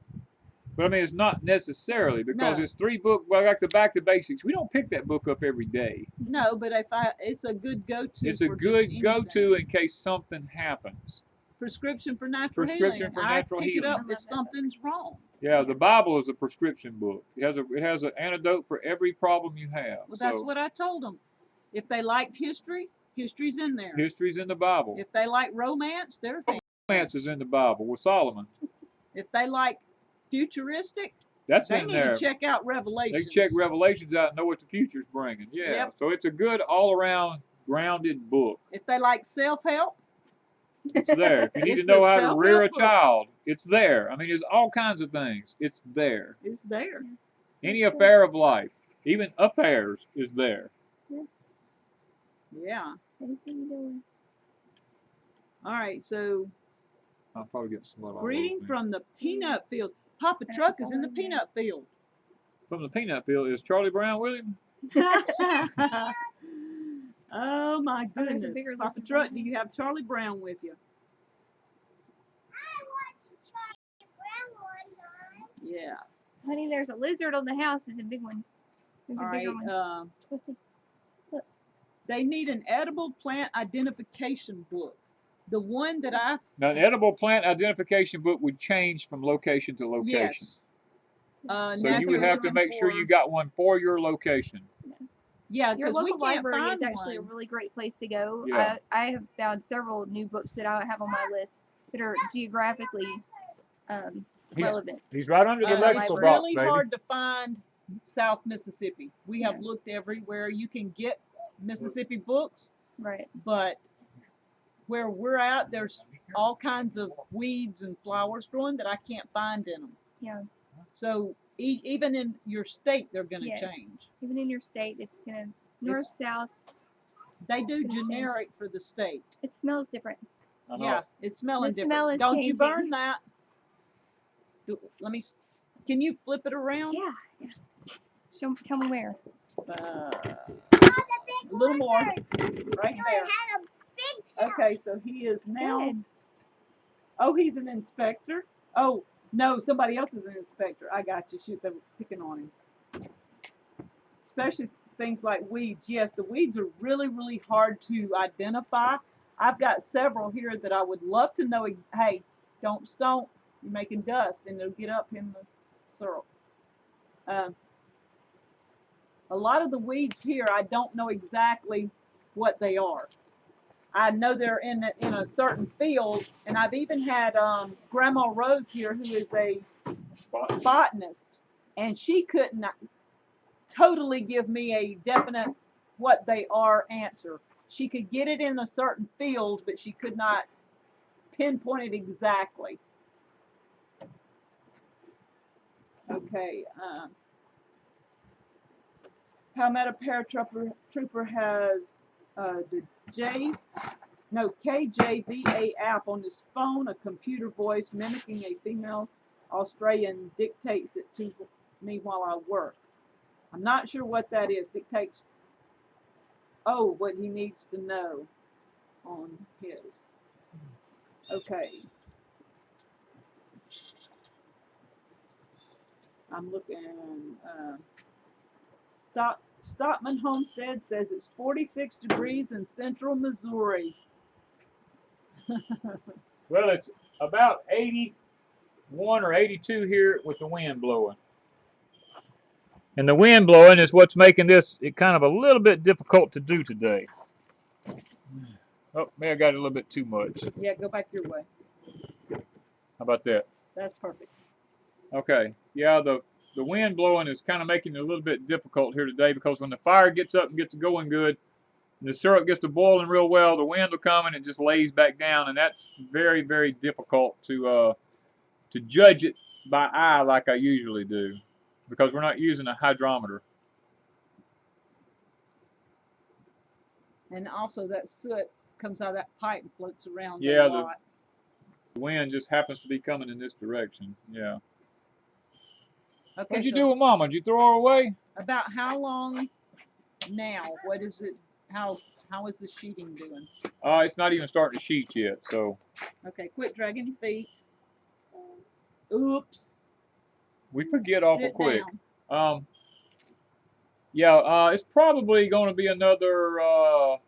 But I mean, it's not necessarily because No. it's 3 books. Well, like the Back to Basics, we don't pick that book up every day. No, but it's a good go-to. It's a for good just go-to anything. in case something happens. Prescription for Natural Prescription Healing. for I Natural pick Healing. it I up love if that something's wrong. Yeah, the Bible is a prescription book. It has an antidote for every problem you have. Well, that's So, what I told them. If they liked history, history's in there. history's in the Bible. If they like romance, there's Romance is in the Bible with Solomon. If they like futuristic, That's they in need there. to check out They Revelations. can check Revelations out and know what the future's bringing. Yeah. Yep. So it's a good all-around grounded book. If they like self-help, It's there. If you need to It's know a how to rear a self-help book. child, it's there. I mean, there's all kinds of things. It's there. it's there. Any That's true. affair of life, even affairs, is there. Yeah. Anything you doing? All right. So, I'll probably get some more. greeting from the peanut fields. Papa Truck is in the peanut field. From the peanut field. Is Charlie Brown with him? Oh my there's a goodness. bigger Papa list of Truck, them. do you have Charlie Brown with you? I watched Charlie Brown one time. Yeah. Honey, there's a lizard on the house. It's a big one. There's All a right. bigger one. Let's see. They need an edible plant identification book. The one that I Now, an edible plant identification book would change from location to location. yes. So now you would they're have to looking make sure for- you got one for your location. Yeah, Your because we local can't library find is actually a one. really great place to go. Yeah. I have found several new books that I have on my list that are geographically relevant. He's right under the It's electrical box, really baby. hard to find South Mississippi. We have Yeah. looked everywhere. You can get Mississippi books, Right. but where we're at, there's all kinds of weeds and flowers growing that I can't find in them. Yeah. So even in your state, they're going to Yes. change. Even in your state, it's gonna north, south. They do Gonna change. generic for the state. It smells different. I know. Yeah, it's smelling The different. smell is Don't you changing. burn that? Let me. Can you flip it around? Yeah. Yeah. Tell me where. A Oh, the big little more, lizard. right It there. had a big tail. Okay, so he is now. Good. Oh, he's an inspector. Oh no, somebody else is an inspector. I got you. Shoot, they were picking on him. Especially things like weeds. Yes, the weeds are really, really hard to identify. I've got several here that I would love to know. Hey, don't stomp. You're making dust, and they'll get up in the syrup. A lot of the weeds here, I don't know exactly what they are. I know they're in a certain field, and I've even had Grandma Rose here, who is a botanist, and she couldn't totally give me a definite what they are answer. She could get it in a certain field, but she could not pinpoint it exactly. Okay. Palmetto Paratrooper has the KJVA app on his phone, a computer voice mimicking a female Australian dictates it to me while I work. I'm not sure what that is. Dictates, oh, what he needs to know on his. Okay. I'm looking, Stockman Homestead says it's 46 degrees in central Missouri. Well, it's about 81 or 82 here with the wind blowing. And the wind blowing is what's making this kind of a little bit difficult to do today. Oh, maybe I got it a little bit too much. Yeah, go back your way. How about that? That's perfect. Okay. Yeah, the wind blowing is kind of making it a little bit difficult here today because when the fire gets up and gets going good, and the syrup gets to boiling real well, the wind will come and it just lays back down, and that's very, very difficult to judge it by eye like I usually do because we're not using a hydrometer. And also that soot comes out of that pipe and floats around Yeah, a lot. The wind just happens to be coming in this direction. Yeah. Okay, What'd you so do with Mama? Did you throw her away? about how long now? What is it? How is the sheeting doing? It's not even starting to sheet yet, so. Okay, quit dragging your feet. Oops. We forget awful Sit quick. down. It's probably going to be another, I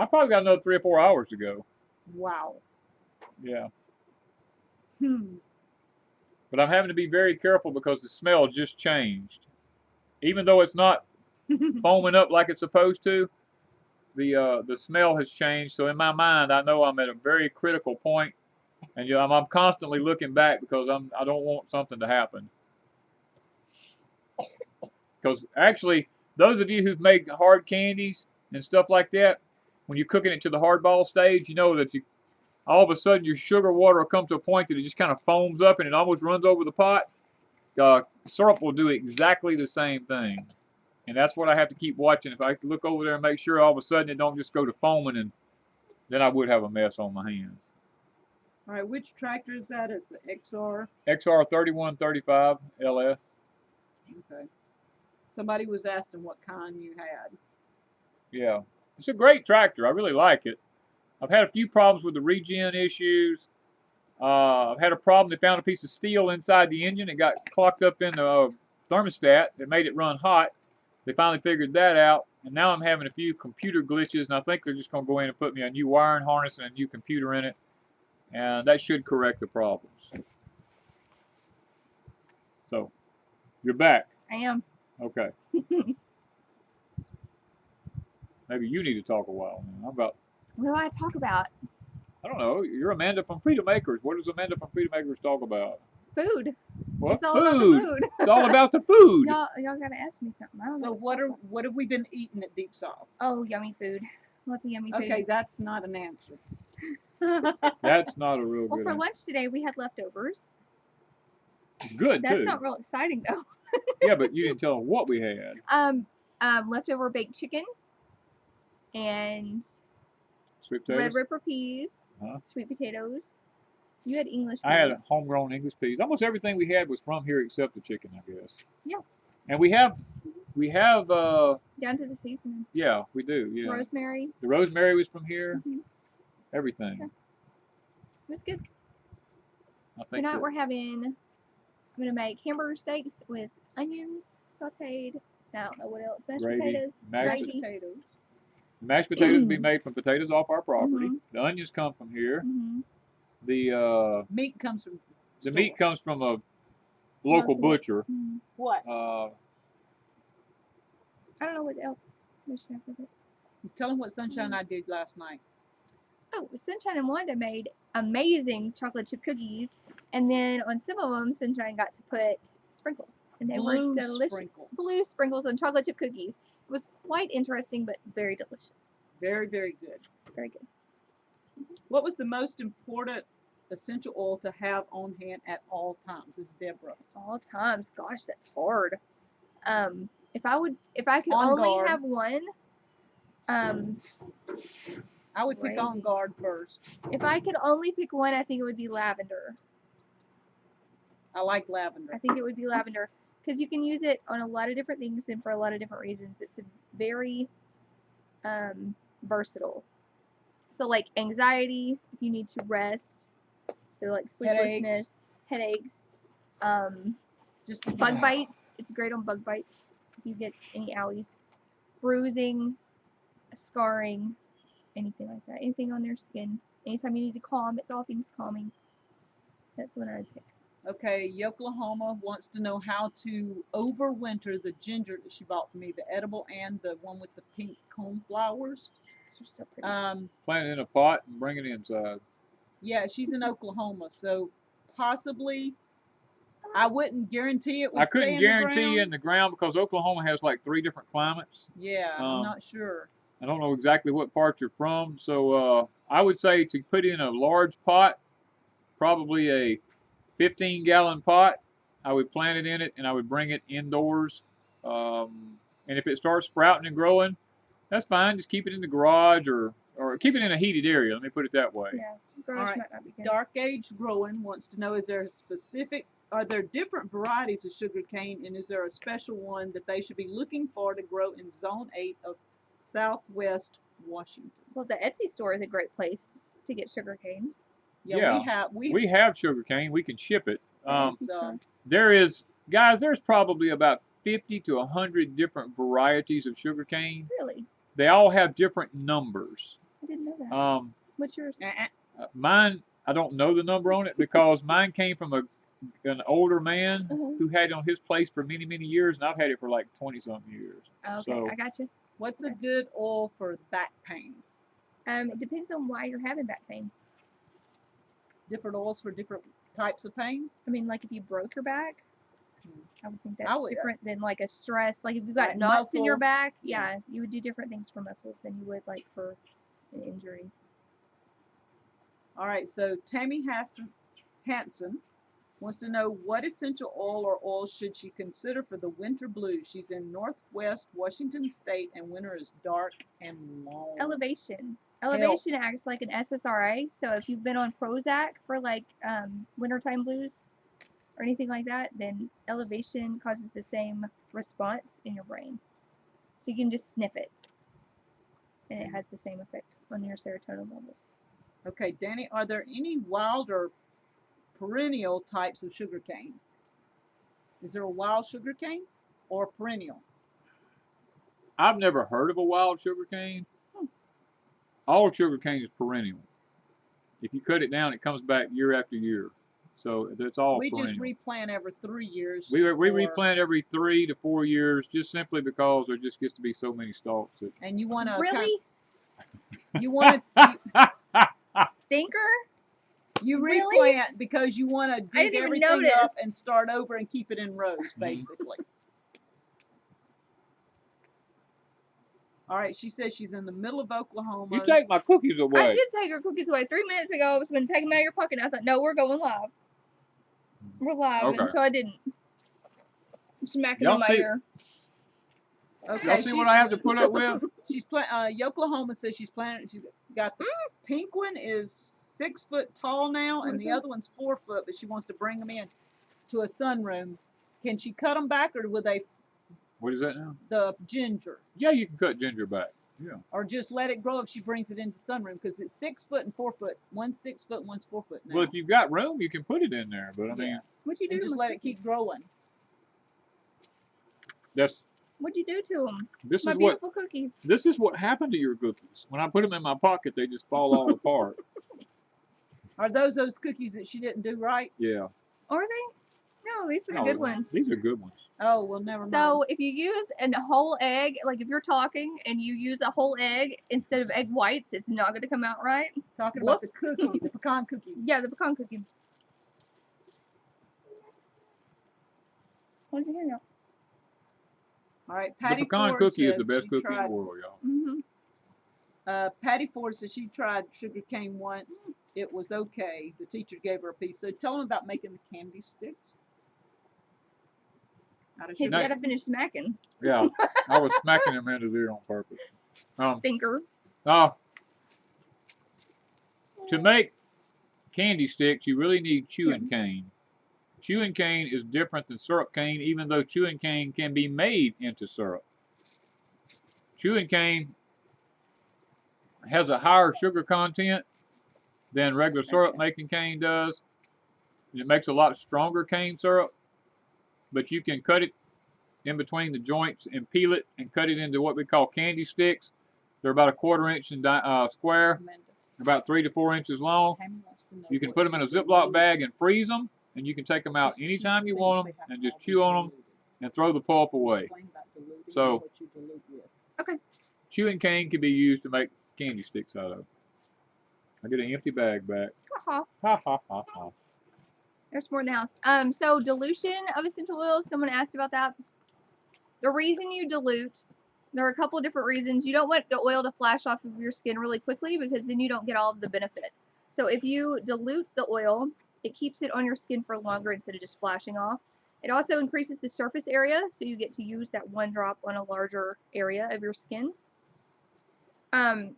probably got another 3 or 4 hours to go. Wow. Yeah. Hmm. But I'm having to be very careful because the smell just changed. Even though it's not foaming up like it's supposed to, the smell has changed. So in my mind, I know I'm at a very critical point, and I'm constantly looking back because I don't want something to happen. Because actually, those of you who've made hard candies and stuff like that, when you're cooking it to the hardball stage, you know that all of a sudden your sugar water will come to a point that it just kind of foams up and it almost runs over the pot. Syrup will do exactly the same thing. And that's what I have to keep watching. If I look over there and make sure all of a sudden it don't just go to foaming, and then I would have a mess on my hands. All right, which tractor is that? It's the XR. XR 3135 LS. Okay. Somebody was asking what kind you had. Yeah, it's a great tractor. I really like it. I've had a few problems with the regen issues. I've had a problem. They found a piece of steel inside the engine. It got clogged up in the thermostat. It made it run hot. They finally figured that out, and now I'm having a few computer glitches, and I think they're just going to go in and put me a new wiring harness and a new computer in it, and that should correct the problems. So, you're back. I am. Okay. Maybe you need to talk a while. Man. What do I talk about? I don't know. You're Amanda from Freedom Makers. What does Amanda from Freedom Makers talk about? Food. What? It's all food. about the food. It's all about the food. Y'all gotta ask me something. I don't So know what have we been eating at Deep South? Oh, yummy food. Lots of yummy food. Okay, that's not an answer. That's not a real Well, good for answer. lunch today we had leftovers. It's good That's too. not real exciting though. Yeah, but you didn't tell them what we had. Leftover baked chicken and Sweet potatoes. red ripper peas, Huh? sweet potatoes. You had English peas. I had homegrown English peas. Almost everything we had was from here except the chicken, I guess. Yeah. And we have down to the seasoning. yeah, we do. Yeah. Rosemary. The rosemary was from here. Mhm. Everything. Yeah. It was good. I think Tonight I'm gonna make hamburger steaks with onions sauteed. I don't know what else. Mashed Gravy. potatoes. Mashed Gravy. Potatoes. the mashed potatoes will be made from potatoes off our property. Mhm. The onions come from here. Mm-hmm. The Meat comes from meat store. comes from a local butcher. Mm-hmm. What? I don't know what else. We should have with it. Tell them what sunshine I did last night. Oh, Sunshine and Wanda made amazing chocolate chip cookies, and then on some of them, Sunshine got to put sprinkles, and they were Blue delicious. sprinkles. Blue sprinkles on chocolate chip cookies. It was quite interesting, but very delicious. Very, very good. Very good. What was the most important essential oil to have on hand at all times? Is Deborah. All times, gosh, that's hard. If I could On only guard. have one, I would pick On Guard first. if I could only pick one, I think it would be lavender. I like lavender. I think it would be lavender because you can use it on a lot of different things and for a lot of different reasons. It's a very versatile. So like anxiety, if you need to rest, so like sleeplessness, headaches, Just bug bites. It's great on bug bites if you get any owies, bruising, scarring, anything like that. Anything on their skin. Anytime you need to calm, it's all things calming. That's what I'd pick. Okay, Yoklahoma wants to know how to overwinter the ginger that she bought for me, the edible and the one with the pink cone flowers. They're so pretty. Plant it in a pot and bring it inside. Yeah, she's in Oklahoma, so possibly I wouldn't guarantee it would I couldn't stay guarantee in in the ground because Oklahoma has like 3 different climates. Yeah, I'm not sure. I don't know exactly what part you're from, so I would say to put in a large pot, probably a 15-gallon pot. I would plant it in it and I would bring it indoors. And if it starts sprouting and growing, that's fine. Just keep it in the garage or keep it in a heated area. Let me put it that way. Yeah, garage All right. might not be good. Dark Age Growing wants to know, are there different varieties of sugar cane, and is there a special one that they should be looking for to grow in Zone 8 of Southwest Washington? Well, the Etsy store is a great place to get sugar cane. Yeah, we have sugar cane. We can ship it. so, There's probably about 50 to 100 different varieties of sugar cane. Really? They all have different numbers. I didn't know that. What's yours? Mine, I don't know the number on it because mine came from an older man who had it on his place for many, many years, and I've had it for like 20-something years. Oh, okay, So, I got you. What's a good oil for back pain? It depends on why you're having back pain. Different oils for different types of pain? I mean, like if you broke your back, I would think I that's would- different than like a stress. Like if you've got Like knots in your muscle. back, Yeah. yeah, you would do different things for muscles than you would like for an injury. All right, so Tammy Hansen wants to know what essential oil or oils should she consider for the winter blues. She's in Northwest Washington State, and winter is dark and long. Elevation. Elevation acts like an SSRI. So if you've been on Prozac for like wintertime blues or anything like that, then elevation causes the same response in your brain. So you can just sniff it, and it has the same effect on your serotonin levels. Okay, Danny, are there any wild or perennial types of sugarcane? Is there a wild sugarcane or perennial? I've never heard of a wild sugar cane. All sugar cane is perennial. If you cut it down, it comes back year after year. So that's all We perennial. just replant every 3 years. We or- replant every 3 to 4 years, just simply because there just gets to be so many stalks. That... And you want to Really? you want to Stinker? you Really? replant because you want to I dig didn't even everything notice. up and start over and keep it in rows, basically. All right, she says she's in the middle of Oklahoma. You take my cookies away. I did take your cookies away 3 minutes ago. I was going to take them out of your pocket. And I thought, no, we're going live. We're live, Okay. and so I didn't. Smacking Y'all in my see- ear. Okay, Y'all see what I have to put up with? She's Yoklahoma says she's planning. She's got the pink one is 6 foot tall now, and the other one's 4 foot. But she wants to bring them in to a sunroom. Can she cut them back, or will they What is that now? the ginger, Yeah, you can cut ginger back. Yeah. or just let it grow if she brings it into sunroom? Because it's 6 foot and 4 foot. One's 6 foot, one's 4 foot now. Well, if you've got room, you can put it in there. But I mean, Yeah. What'd you do And to just my let it keep growing. that's What'd you do to them? this My is what beautiful cookies. this is what happened to your cookies. When I put them in my pocket, they just fall all apart. Are those cookies that she didn't do right? Yeah. Are they? No, these are the No, good ones. These are good ones. Oh, well, never mind. So if you use a whole egg, like if you're talking and you use a whole egg instead of egg whites, it's not going to come out right. Talking about the Whoops. cookie, the pecan cookie. Yeah, the pecan cookie. What did you hear? All right, The Patty pecan Ford cookie is said the best she cookie in tried, the world, y'all. Mm-hmm. Patty Ford said she tried sugar cane once. It was okay. The teacher gave her a piece. So tell them about making the candy sticks. Out of He's sugar got to cane. finish smacking. Yeah, I was smacking him in his ear on purpose. Stinker. To make candy sticks, you really need chewing cane. Chewing cane is different than syrup cane, even though chewing cane can be made into syrup. Chewing cane has a higher sugar content than regular syrup making cane does. It makes a lot stronger cane syrup, but you can cut it in between the joints and peel it and cut it into what we call candy sticks. They're about a 1/4 inch in square, Amanda, about 3 to 4 inches long. Tammy wants to know You can what put them in a you Ziploc dilute. bag and freeze them, and you can take them out She anytime you thinks want they them have and to just all be chew on them diluted. and throw the pulp away. Explain about diluting and So- what you dilute with. Okay. Chewing cane can be used to make candy sticks out of. I get an empty bag back. Ha Ha ha ha ha. There's more in the house. So dilution of essential oils. Someone asked about that. The reason you dilute, there are a couple of different reasons. You don't want the oil to flash off of your skin really quickly because then you don't get all of the benefit. So if you dilute the oil, it keeps it on your skin for longer instead of just flashing off. It also increases the surface area, so you get to use that one drop on a larger area of your skin.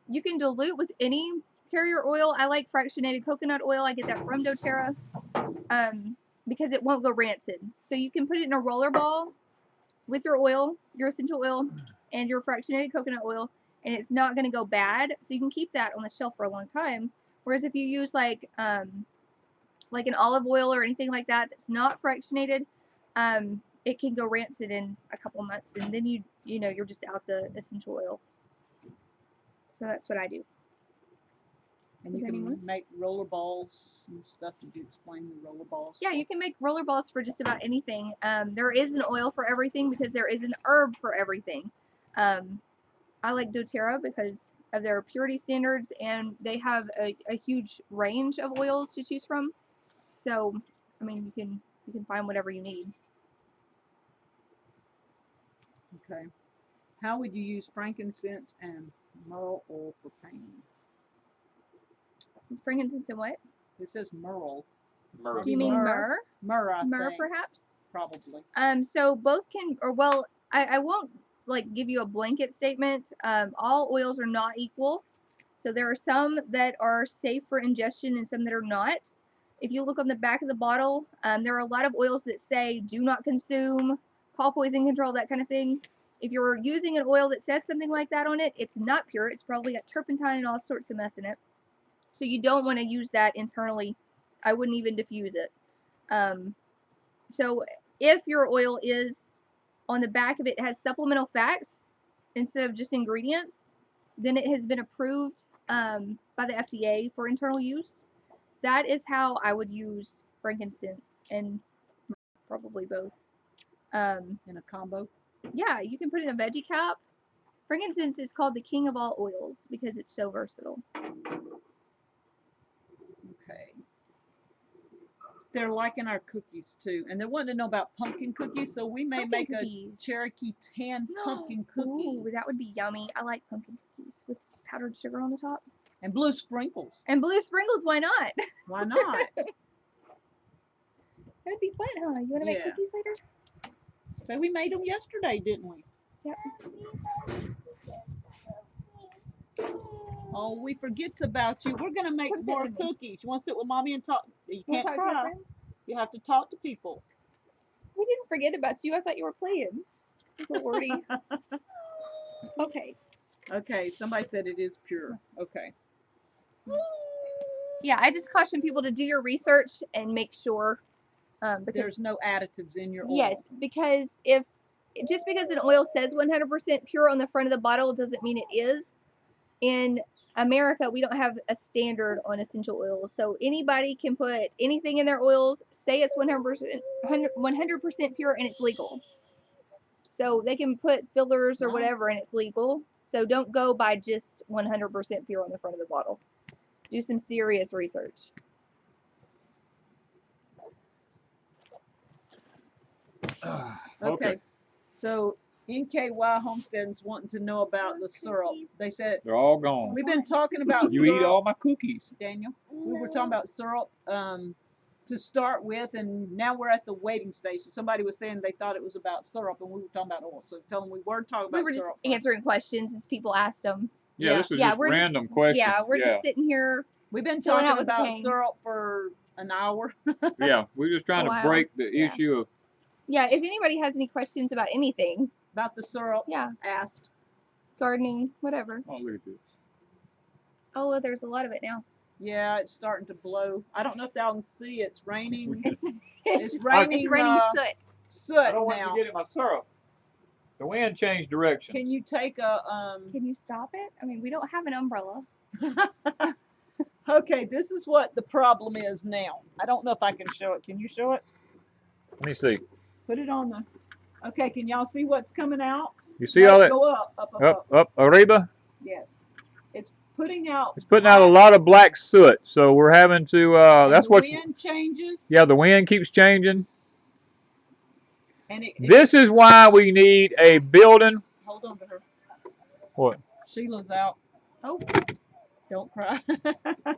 You can dilute with any carrier oil. I like fractionated coconut oil. I get that from doTERRA because it won't go rancid. So you can put it in a roller ball with your oil, your essential oil, and your fractionated coconut oil, and it's not going to go bad. So you can keep that on the shelf for a long time. Whereas if you use like an olive oil or anything like that that's not fractionated, it can go rancid in a couple months, and then you're just out the essential oil. So that's what I do. And you Is can anyone? make roller balls and stuff. Did you explain the roller balls? Yeah, you can make roller balls for just about anything. There is an oil for everything because there is an herb for everything. I like doTERRA because of their purity standards, and they have a huge range of oils to choose from. So, I mean, you can find whatever you need. Okay. How would you use frankincense and myrrh oil for painting? Frankincense and what? It says myrrh. Myrrh. Do you mean myrrh? Myrrh, I Myrrh, think. perhaps? Probably. So both can, or well, I won't like give you a blanket statement. All oils are not equal. So there are some that are safe for ingestion and some that are not. If you look on the back of the bottle, there are a lot of oils that say do not consume, call poison control, that kind of thing. If you're using an oil that says something like that on it, it's not pure. It's probably got turpentine and all sorts of mess in it. So you don't want to use that internally. I wouldn't even diffuse it. So if your oil is on the back of it has supplemental facts instead of just ingredients, then it has been approved by the FDA for internal use. That is how I would use frankincense, and probably both. In a combo? Yeah, you can put it in a veggie cap. Frankincense is called the king of all oils because it's so versatile. Okay. They're liking our cookies too, and they're wanting to know about pumpkin cookies, so we may Pumpkin make cookies. a Cherokee tan pumpkin cookie. Ooh, that would be yummy. I like pumpkin cookies with powdered sugar on the top. And blue sprinkles. And blue sprinkles, why not? Why not? That'd be fun, huh? You want to make Yeah. cookies later? So we made them yesterday, didn't we? Yep. Oh, we forgets about you. We're gonna make Come sit more with me. cookies. You want to sit with mommy and talk? You Wanna can't talk to my cry. friends? You have to talk to people. We didn't forget about you. I thought you were playing. Lordy. Okay. Okay, somebody said it is pure. Okay. Yeah, I just caution people to do your research and make sure. Because There's no additives in your oil. yes, because just because an oil says 100% pure on the front of the bottle doesn't mean it is. In America, we don't have a standard on essential oils, so anybody can put anything in their oils, say it's 100% pure, and it's legal. So they can put fillers or whatever, and it's legal. So don't go by just 100% pure on the front of the bottle. Do some serious research. Okay. So NKY Homestead's wanting to know about the syrup. They said They're all gone. we've been talking about You syrup. eat all my cookies. Daniel, we were talking about syrup to start with, and now we're at the waiting station. Somebody was saying they thought it was about syrup, and we were talking about oil. So tell them we were talking about We were just syrup. answering questions as people asked them. Yeah, this is Yeah, just we're just- random questions. Yeah, we're just sitting here. We've been chilling out talking with the about cane. syrup for an hour. Yeah, we're just trying A to while. break the Yeah. issue of. Yeah, if anybody has any questions about anything, About the syrup. yeah, Asked. gardening, whatever. Oh, look at this. Oh, look, there's a lot of it now. Yeah, it's starting to blow. I don't know if y'all can see. It's raining. It's It's raining. it's raining soot. Soot I don't want now. you to get in my syrup. The wind changed direction. Can you take a Can you stop it? I mean, we don't have an umbrella. Okay, this is what the problem is now. I don't know if I can show it. Can you show it? Let me see. Put it on the. Okay, can y'all see what's coming out? You see all that? Go up, up, up, Up, up, arriba. Yes. It's putting out. It's putting out a lot of black soot, so we're having to. and That's the what. wind changes. Yeah, the wind keeps changing. And This is why we need a building. Hold on to her. What? Sheila's out. Oh, Don't cry.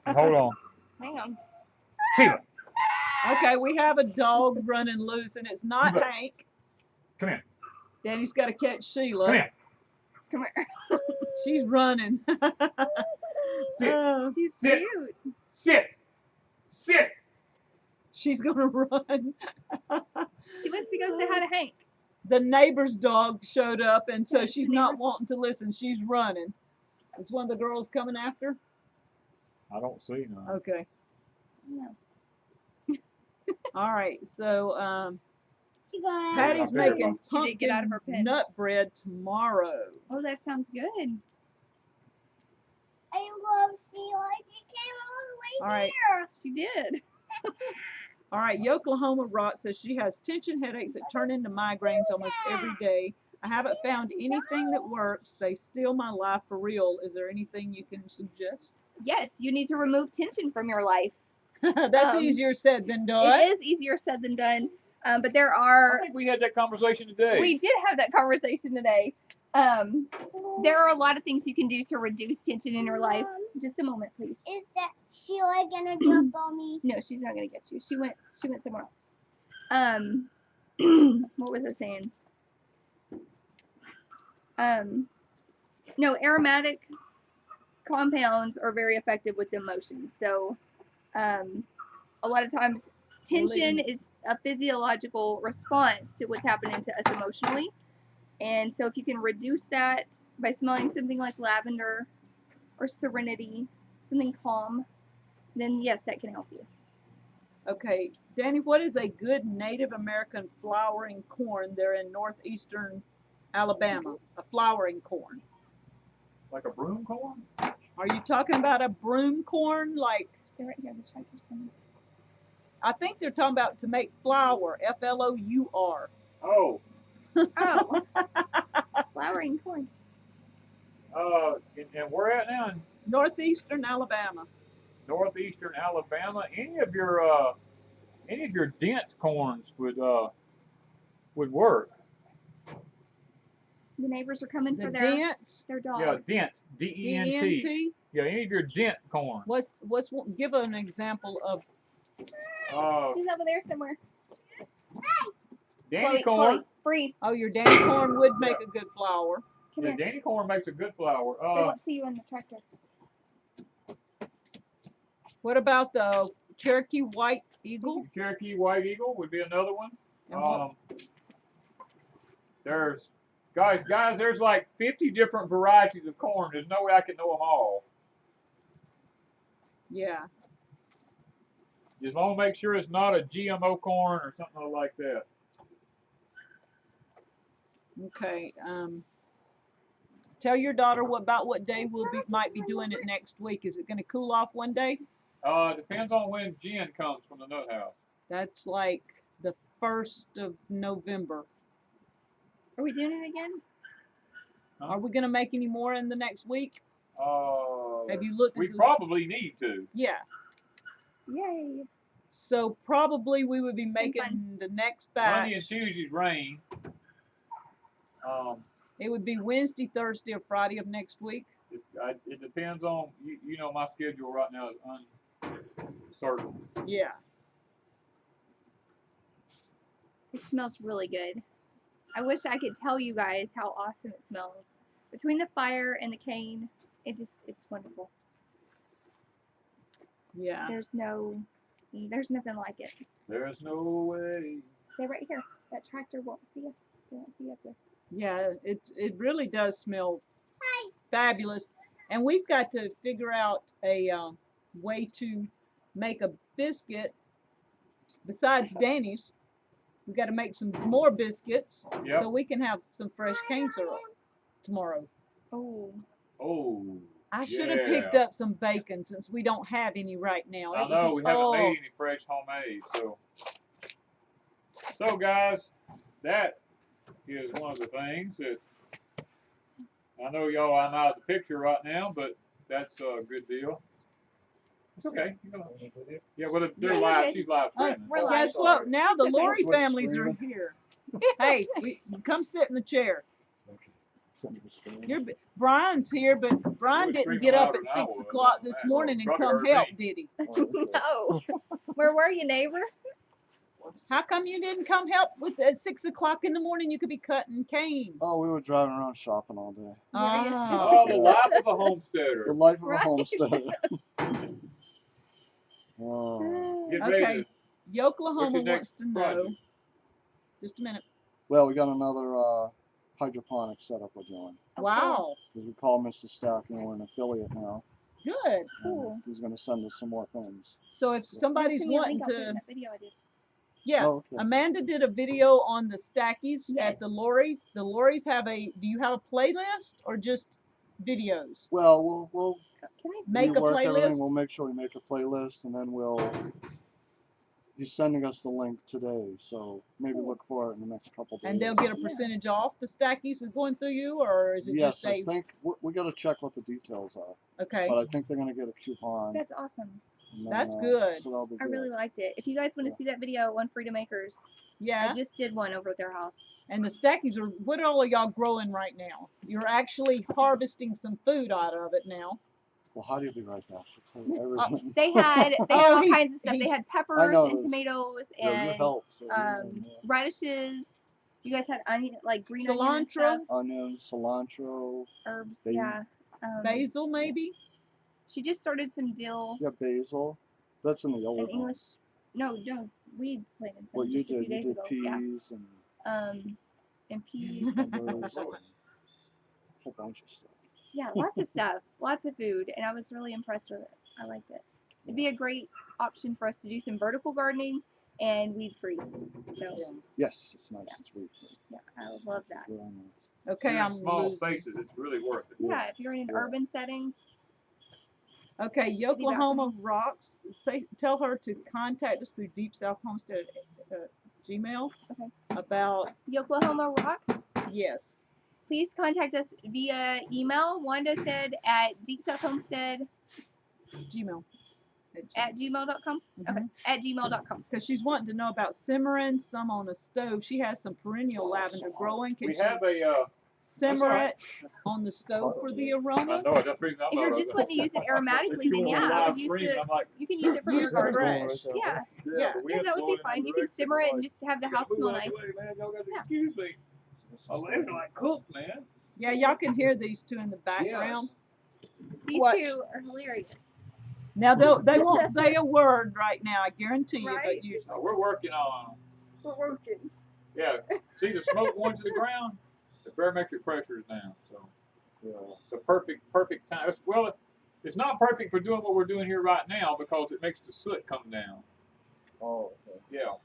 Hold on. hang on. Sheila, Okay, we have a dog running loose, and it's not Look. Hank. come here. Danny's got to catch Sheila. Come here. Come here. She's running. Sit. She's Sit. cute. Sit. Sit. She's gonna run. She wants to go say hi to Hank. The neighbor's dog showed up, and so Yes, she's the not neighbor's- wanting to listen. She's running. Is one of the girls coming after? I don't see none. Okay. No. All right. So You guys. Patty's I figured making She did get out of her pumpkin pen. nut bread tomorrow. Oh, that sounds good. I love Sheila. She came all the way All right. here. She did. All right. Yoklahoma Rot says she has tension headaches that turn into migraines almost every day. I haven't found anything that works. They steal my life for real. Is there anything you can suggest? Yes, you need to remove tension from your life. That's easier said than done. It is easier said than done. But there I are. think we had that conversation today. We did have that conversation today. There are a lot of things you can do to reduce tension in your life. Just a moment, please. Is that Sheila gonna jump on me? No, she's not gonna get you. She went somewhere else. What was I saying? No, aromatic compounds are very effective with emotions. So, a lot of times, tension is a physiological response to what's happening to us emotionally. And so, if you can reduce that by smelling something like lavender or serenity, something calm, then yes, that can help you. Okay, Danny, what is a good Native American flowering corn there in northeastern Alabama? A flowering corn. Like a broom corn? Are you talking about a broom corn? Like, Stay right here. The tractor's coming. I think they're talking about to make flour. Flour. Oh, Oh, flowering corn. and we're at now in Northeastern Alabama. northeastern Alabama. Any of your dent corns would work. The neighbors are coming The for dents. their dog. Yeah, dent, D-E-N-T. DNT. Yeah, any of your dent corn. Give an example of She's over there somewhere. Danny Chloe, corn. freeze. Oh, your Danny corn would make a good flour. Come Yeah, here. Danny corn makes a good flour. They won't see you in the tractor. What about the Cherokee White Eagle? Cherokee White Eagle would be another one. And what- There's guys, there's like 50 different varieties of corn. There's no way I can know them all. Yeah. Just want to make sure it's not a GMO corn or something like that. Okay. Tell your daughter about what day might be doing it next week. Is it going to cool off one day? Depends on when Jen comes from the nut house. That's like the 1st of November. Are we doing it again? Huh? Are we going to make any more in the next week? Have you looked at We probably need to. Yeah. Yay. So probably we would be It's been making fun. the next batch. Monday and Tuesday's rain. It would be Wednesday, Thursday, or Friday of next week. It depends on, you know, my schedule right now is uncertain. Yeah. It smells really good. I wish I could tell you guys how awesome it smells. Between the fire and the cane, it's wonderful. Yeah. There's nothing like it. There's no way. Stay right here. That tractor won't see you. They won't see you up there. Yeah, it really does smell fabulous. And we've got to figure out a way to make a biscuit besides Danny's. We've got to make some more biscuits Yep. so we can have some fresh cane syrup tomorrow. Oh. Oh. I should have picked up some bacon since we don't have any right now. I know we haven't made any fresh homemade, so guys, that is one of the things that I know y'all I'm out of the picture right now, but that's a good deal. It's okay. Yeah, well they're Yeah, live. you're She's live streaming. We're live. Guess what? Now the It's okay. Lori Switch families are streaming. here. Hey, come sit in the chair. Brian's here, but Brian was didn't screaming get up louder at than I 6 was. o'clock this Man, morning and probably come heard help, me. did he? No. Where were you, neighbor? How come you didn't come help with at 6 o'clock in the morning? You could be cutting cane. Oh, we were driving around shopping all day. Oh, the Yeah. life of a The homesteader. life of Right. a homesteader. Oh. Get ready Okay, to- Yoklahoma what's your wants next to know. project? Just a minute. Well, we got another hydroponic setup we're doing. Wow, Because we called Mr. Stack and we're an affiliate now. good. and Cool. He's going to send us some more things. So if somebody's Send me a wanting link, I'll put it in to, that video I did. yeah, Oh, okay. Amanda did a video on the stackies at Yes. the Lori's. The Lori's have do you have a playlist or just videos? Well, we'll Can I see? Make a rework everything. playlist? We'll make sure we make a playlist, and then we'll He's sending us the link today, so maybe look for it in the next couple days. And they'll get a percentage off the stackies that's going through you, or is it yes, just say? I think we got to check what the details are. Okay. But I think they're gonna get a coupon. That's awesome. And then, That's good. So that'll be I good. really liked it. If you guys want to see that video on Freedom Acres, Yeah. I just did one over at their house. And the stackies are, what all are y'all growing right now? You're actually harvesting some food out of it now. Well, how do you be right back? Everything. They had Oh, all he's- kinds of stuff. They he's- had peppers know and this. tomatoes Yeah, you and helped, so radishes. You guys had onion, like green onion and Cilantro? stuff. onions, cilantro. Herbs, Basil. yeah. Basil, maybe? She just started some dill Yeah, basil. That's in the old and one. English. No, we planted some What you just a few did, you days did ago. peas and Yeah. And peas. peppers and a whole bunch of stuff. Yeah, lots of stuff, lots of food, and I was really impressed with it. I liked it. It'd be a great option for us to do some vertical gardening and weed free. So Yes, it's nice. Yeah. It's weed free. yeah, I would love that. Really nice. Okay, You're in I'm small losing. spaces. It's really worth it. Yeah, if you're in an Yeah. urban setting, Okay, City Yoklahoma Rocks. Tell her to contact us through Deep South Homestead Gmail. Okay. About Yoklahoma Rocks. yes. Please contact us via email. Wanda said at deepsouthhomestead Gmail. at gmail.com. Okay, Mhm. at gmail.com. Because she's wanting to know about simmering, some on a stove. She has some perennial lavender growing. Can We she have a. simmer right. it on the stove for the I aroma? know it. That's the reason I'm If you're not just over wanting to use it there. aromatically, If then you want a yeah, live use stream, the, I'm like, you can use it from Use your the garden. fresh. Yeah. yeah, Yeah. the Yeah, wind's that would be blowing in fine. that You can direction. simmer I'm it and like, just have the "Yeah, house move smell out the nice. way, man. Y'all got to Yeah. excuse me. My legs are like cooked, man. Yeah, y'all can hear these two in the background. These Watch. two are hilarious. Now they won't say a word right now, I guarantee you. Right? But you, So we're working on. We're working. Yeah, see the smoke going to the ground. The barometric pressure is down, so Yeah. it's a perfect time. It's not perfect for doing what we're doing here right now because it makes the soot come down. Oh, okay. Yeah.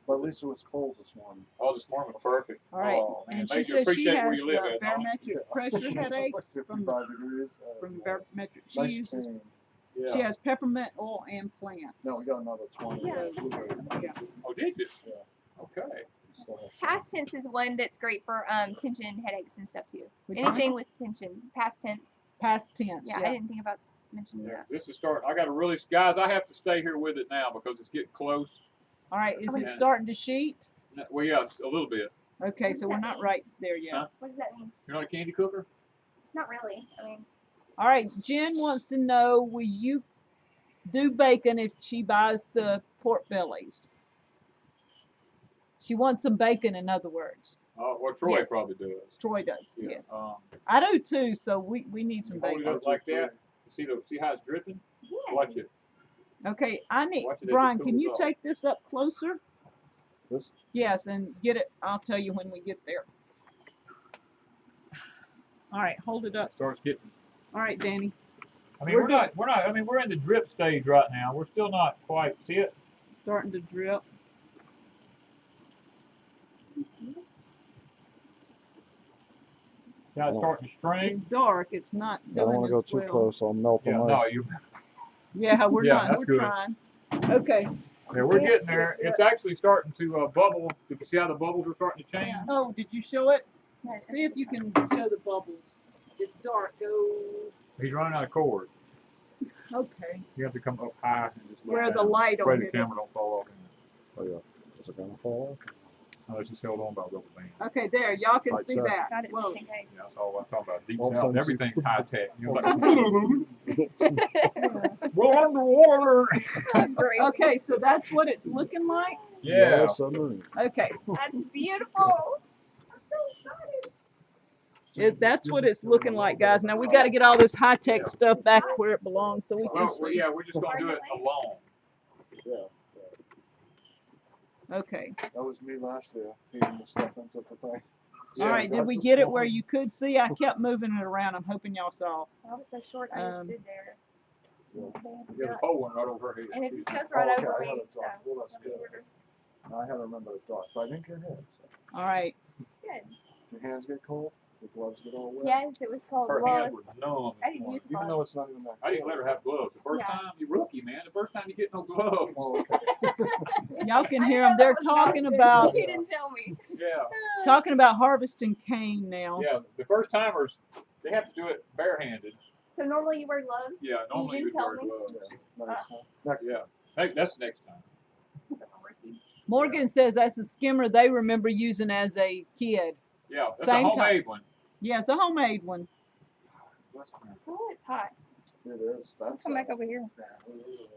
But at least it was cold this morning. Oh, this morning was perfect. all right. Oh, man. And she Makes you says she appreciate where has you live the at, huh? barometric pressure headache from the 55 degrees. barometric. She Nice uses. change. Yeah. She has peppermint oil and plant. No, we got another 20. Yeah. Yeah. Oh, did you? Yeah. Okay. Still have some. Past tense is one that's great for tension headaches and stuff too. Which Anything one? with tension. Past tense. Past tense. Yeah, Yeah. I didn't think about mentioning Yeah. that. This is starting. I got to really, guys. I have to stay here with it now because it's getting close. All right. Is it Yeah. starting to sheet? Well, yeah, a little bit. Okay, so we're not right there yet. Huh? What does that mean? You're not a candy cooker? Not really. I mean, All right. Jen wants to know: will you do bacon if she buys the pork bellies? She wants some bacon, in other words. Well, Troy Yes. probably does. Troy does. Yeah. Yes. I do too. So we need some You hold it bacon. up like that. See how it's dripping? yeah. Watch it. Okay. I need Watch it as it Brian. Can cools you off. take this up closer? This? Yes, and get it. I'll tell you when we get there. All right. Hold it up. Starts getting. All right, Danny. I mean, We're we're not. I mean, we're in the drip stage right now. We're still not quite. See it? Starting to drip. Yeah, it's starting to It's strain. dark. It's not I don't doing want to go as too well. close. I'll melt the Yeah, mic. no, you. Yeah, we're Yeah, not. that's We're good. trying. Okay. Yeah, we're getting there. It's actually starting to bubble. You can see how the bubbles are starting to change. Oh, did you show it? No, See if you can show the bubbles. It's dark. Go. He's running out of cord. Okay. You have to come up high and just look Where the down. light Pray on the it. camera don't fall off. Oh, yeah. Is it going to fall off? No, it's just held on by a rubber band. Okay, there. Y'all can Right, see check. that. Got it Whoa. just in case. Yeah, that's all I'm talking about. Deep All of a south, sudden, everything's high tech. You're like, Yeah. we're underwater. Great. Okay, so that's what it's looking like. Yeah. Submarine. Okay. That's beautiful. I'm so excited. That's what it's looking like, guys. Now we got to get all this high tech stuff back where it belongs so we can Well, see. yeah, we're just gonna do it alone. Yeah. Okay. That was me last year, feeding the stuff into the thing. All right. Did we get it where you could see? I kept moving it around. I'm hoping y'all saw. That was so short. I just stood there. There's a pole one right over here. And it just goes right okay, over I had me. it dark. Well, that's good. I had to remember it's dark, but I didn't get hit. So. All right. Good. Your hands get cold? The gloves get all wet. Yes, it was called Her gloves. hands were numb. I didn't use Even gloves. though it's not even that. I didn't let her have gloves. The first Yeah. time, you rookie, man. The first time you get no gloves. Oh, okay. Y'all can I hear didn't know them. They're that was an talking option. about You didn't tell me. Yeah. harvesting cane now. Yeah. The first timers, they have to do it barehanded. So normally you wear gloves? Yeah. Normally you didn't would tell wear me? gloves. Yeah, nice, huh? Next Yeah. Hey, that's next time. Morgan says that's a skimmer they remember using as a kid. Yeah. That's Same a homemade one. Yes, a homemade one. Oh, it's hot. It is. That's Come back over here.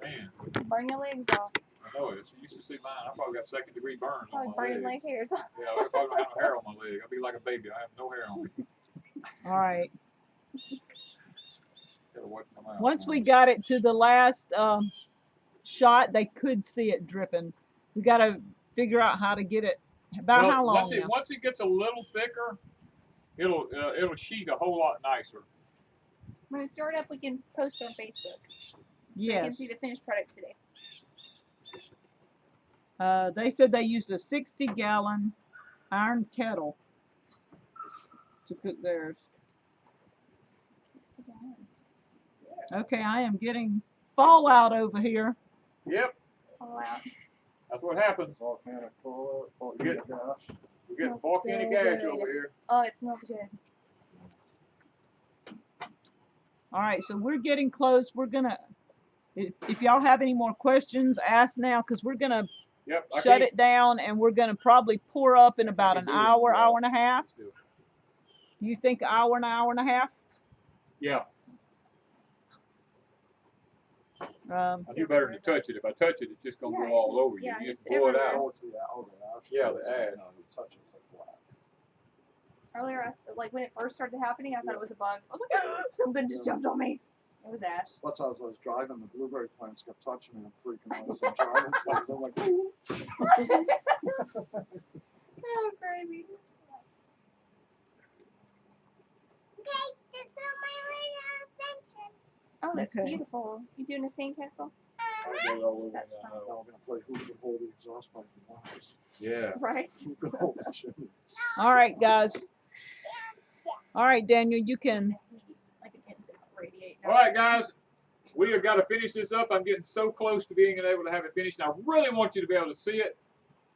Man, Burn your legs off. I know it. You should see mine. I probably got second-degree burns Probably on my burn your leg. leg hairs off. Yeah, I probably don't have no hair on my leg. I'll be like a baby. I have no hair on me. All right. Gotta wipe them out. Once we got it to the last shot, they could see it dripping. We got to figure out how to get it. About Well, how long now? once it gets a little thicker, it'll sheet a whole lot nicer. When we start up, we can post on Facebook. So you can Yes. see the finished product today. They said they used a 60-gallon iron kettle to cook theirs. 60 gallons. Okay, I am getting fallout over here. Yep, All out. that's what happens. It's all kind of full of Good. gosh. We're getting Smells volcanic so ash good. over here. Oh, it smells good. All right, so we're getting close. We're gonna, if y'all have any more questions, ask now, because we're gonna Yep. shut it down, and we're gonna probably pour up in about an hour, hour and a half. You think an hour and a half? Yeah, Um, I do better than touch it. If I touch it, it's just gonna Yeah, go all over you. yeah, You just it's blow it everywhere. out. Oh, it's the ash. Yeah, the ash. No, you touch it, it's like black. Earlier, like when it first started happening, I thought it was a bug. I was like, ah, something just jumped on me. It was ash. That's how I was driving. The blueberry plants kept touching me. I'm freaking out as I'm driving. So I'm like, ooh. Oh, crazy. Okay, that's all my little adventure. Oh, that's Okay. beautiful. You doing a sandcastle? I'll get it all over That's now. fine. Now we're going to play who can hold the exhaust pipe in the house. Yeah. Right. Who can hold the chimney? all right, guys. All right, Daniel, you can. Like an instant radiate. All right, guys. We have got to finish this up. I'm getting so close to being able to have it finished. And I really want you to be able to see it,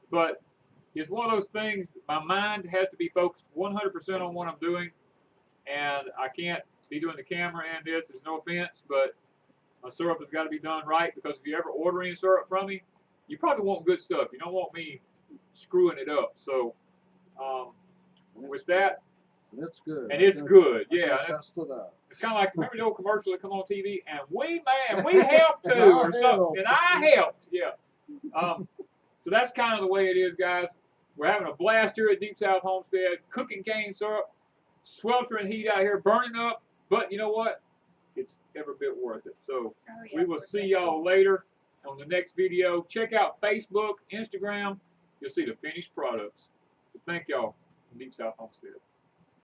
but it's one of those things. My mind has to be focused 100% on what I'm doing, and I can't be doing the camera and this. There's no offense, but my syrup has got to be done right, because if you ever order any syrup from me, you probably want good stuff. You don't want me screwing it up. So with that, And it's good. and it's good, I can yeah. attest to that. It's kind of like, remember the old commercial that come on TV, and we helped too, or something, and I helped, yeah. So that's kind of the way it is, guys. We're having a blast here at Deep South Homestead, cooking cane syrup, sweltering heat out here, burning up, but you know what? It's every bit worth it. So Oh, yeah, we will see y'all later on the next video. Check out Facebook, Instagram. You'll see the finished products. So thank y'all from Deep South Homestead.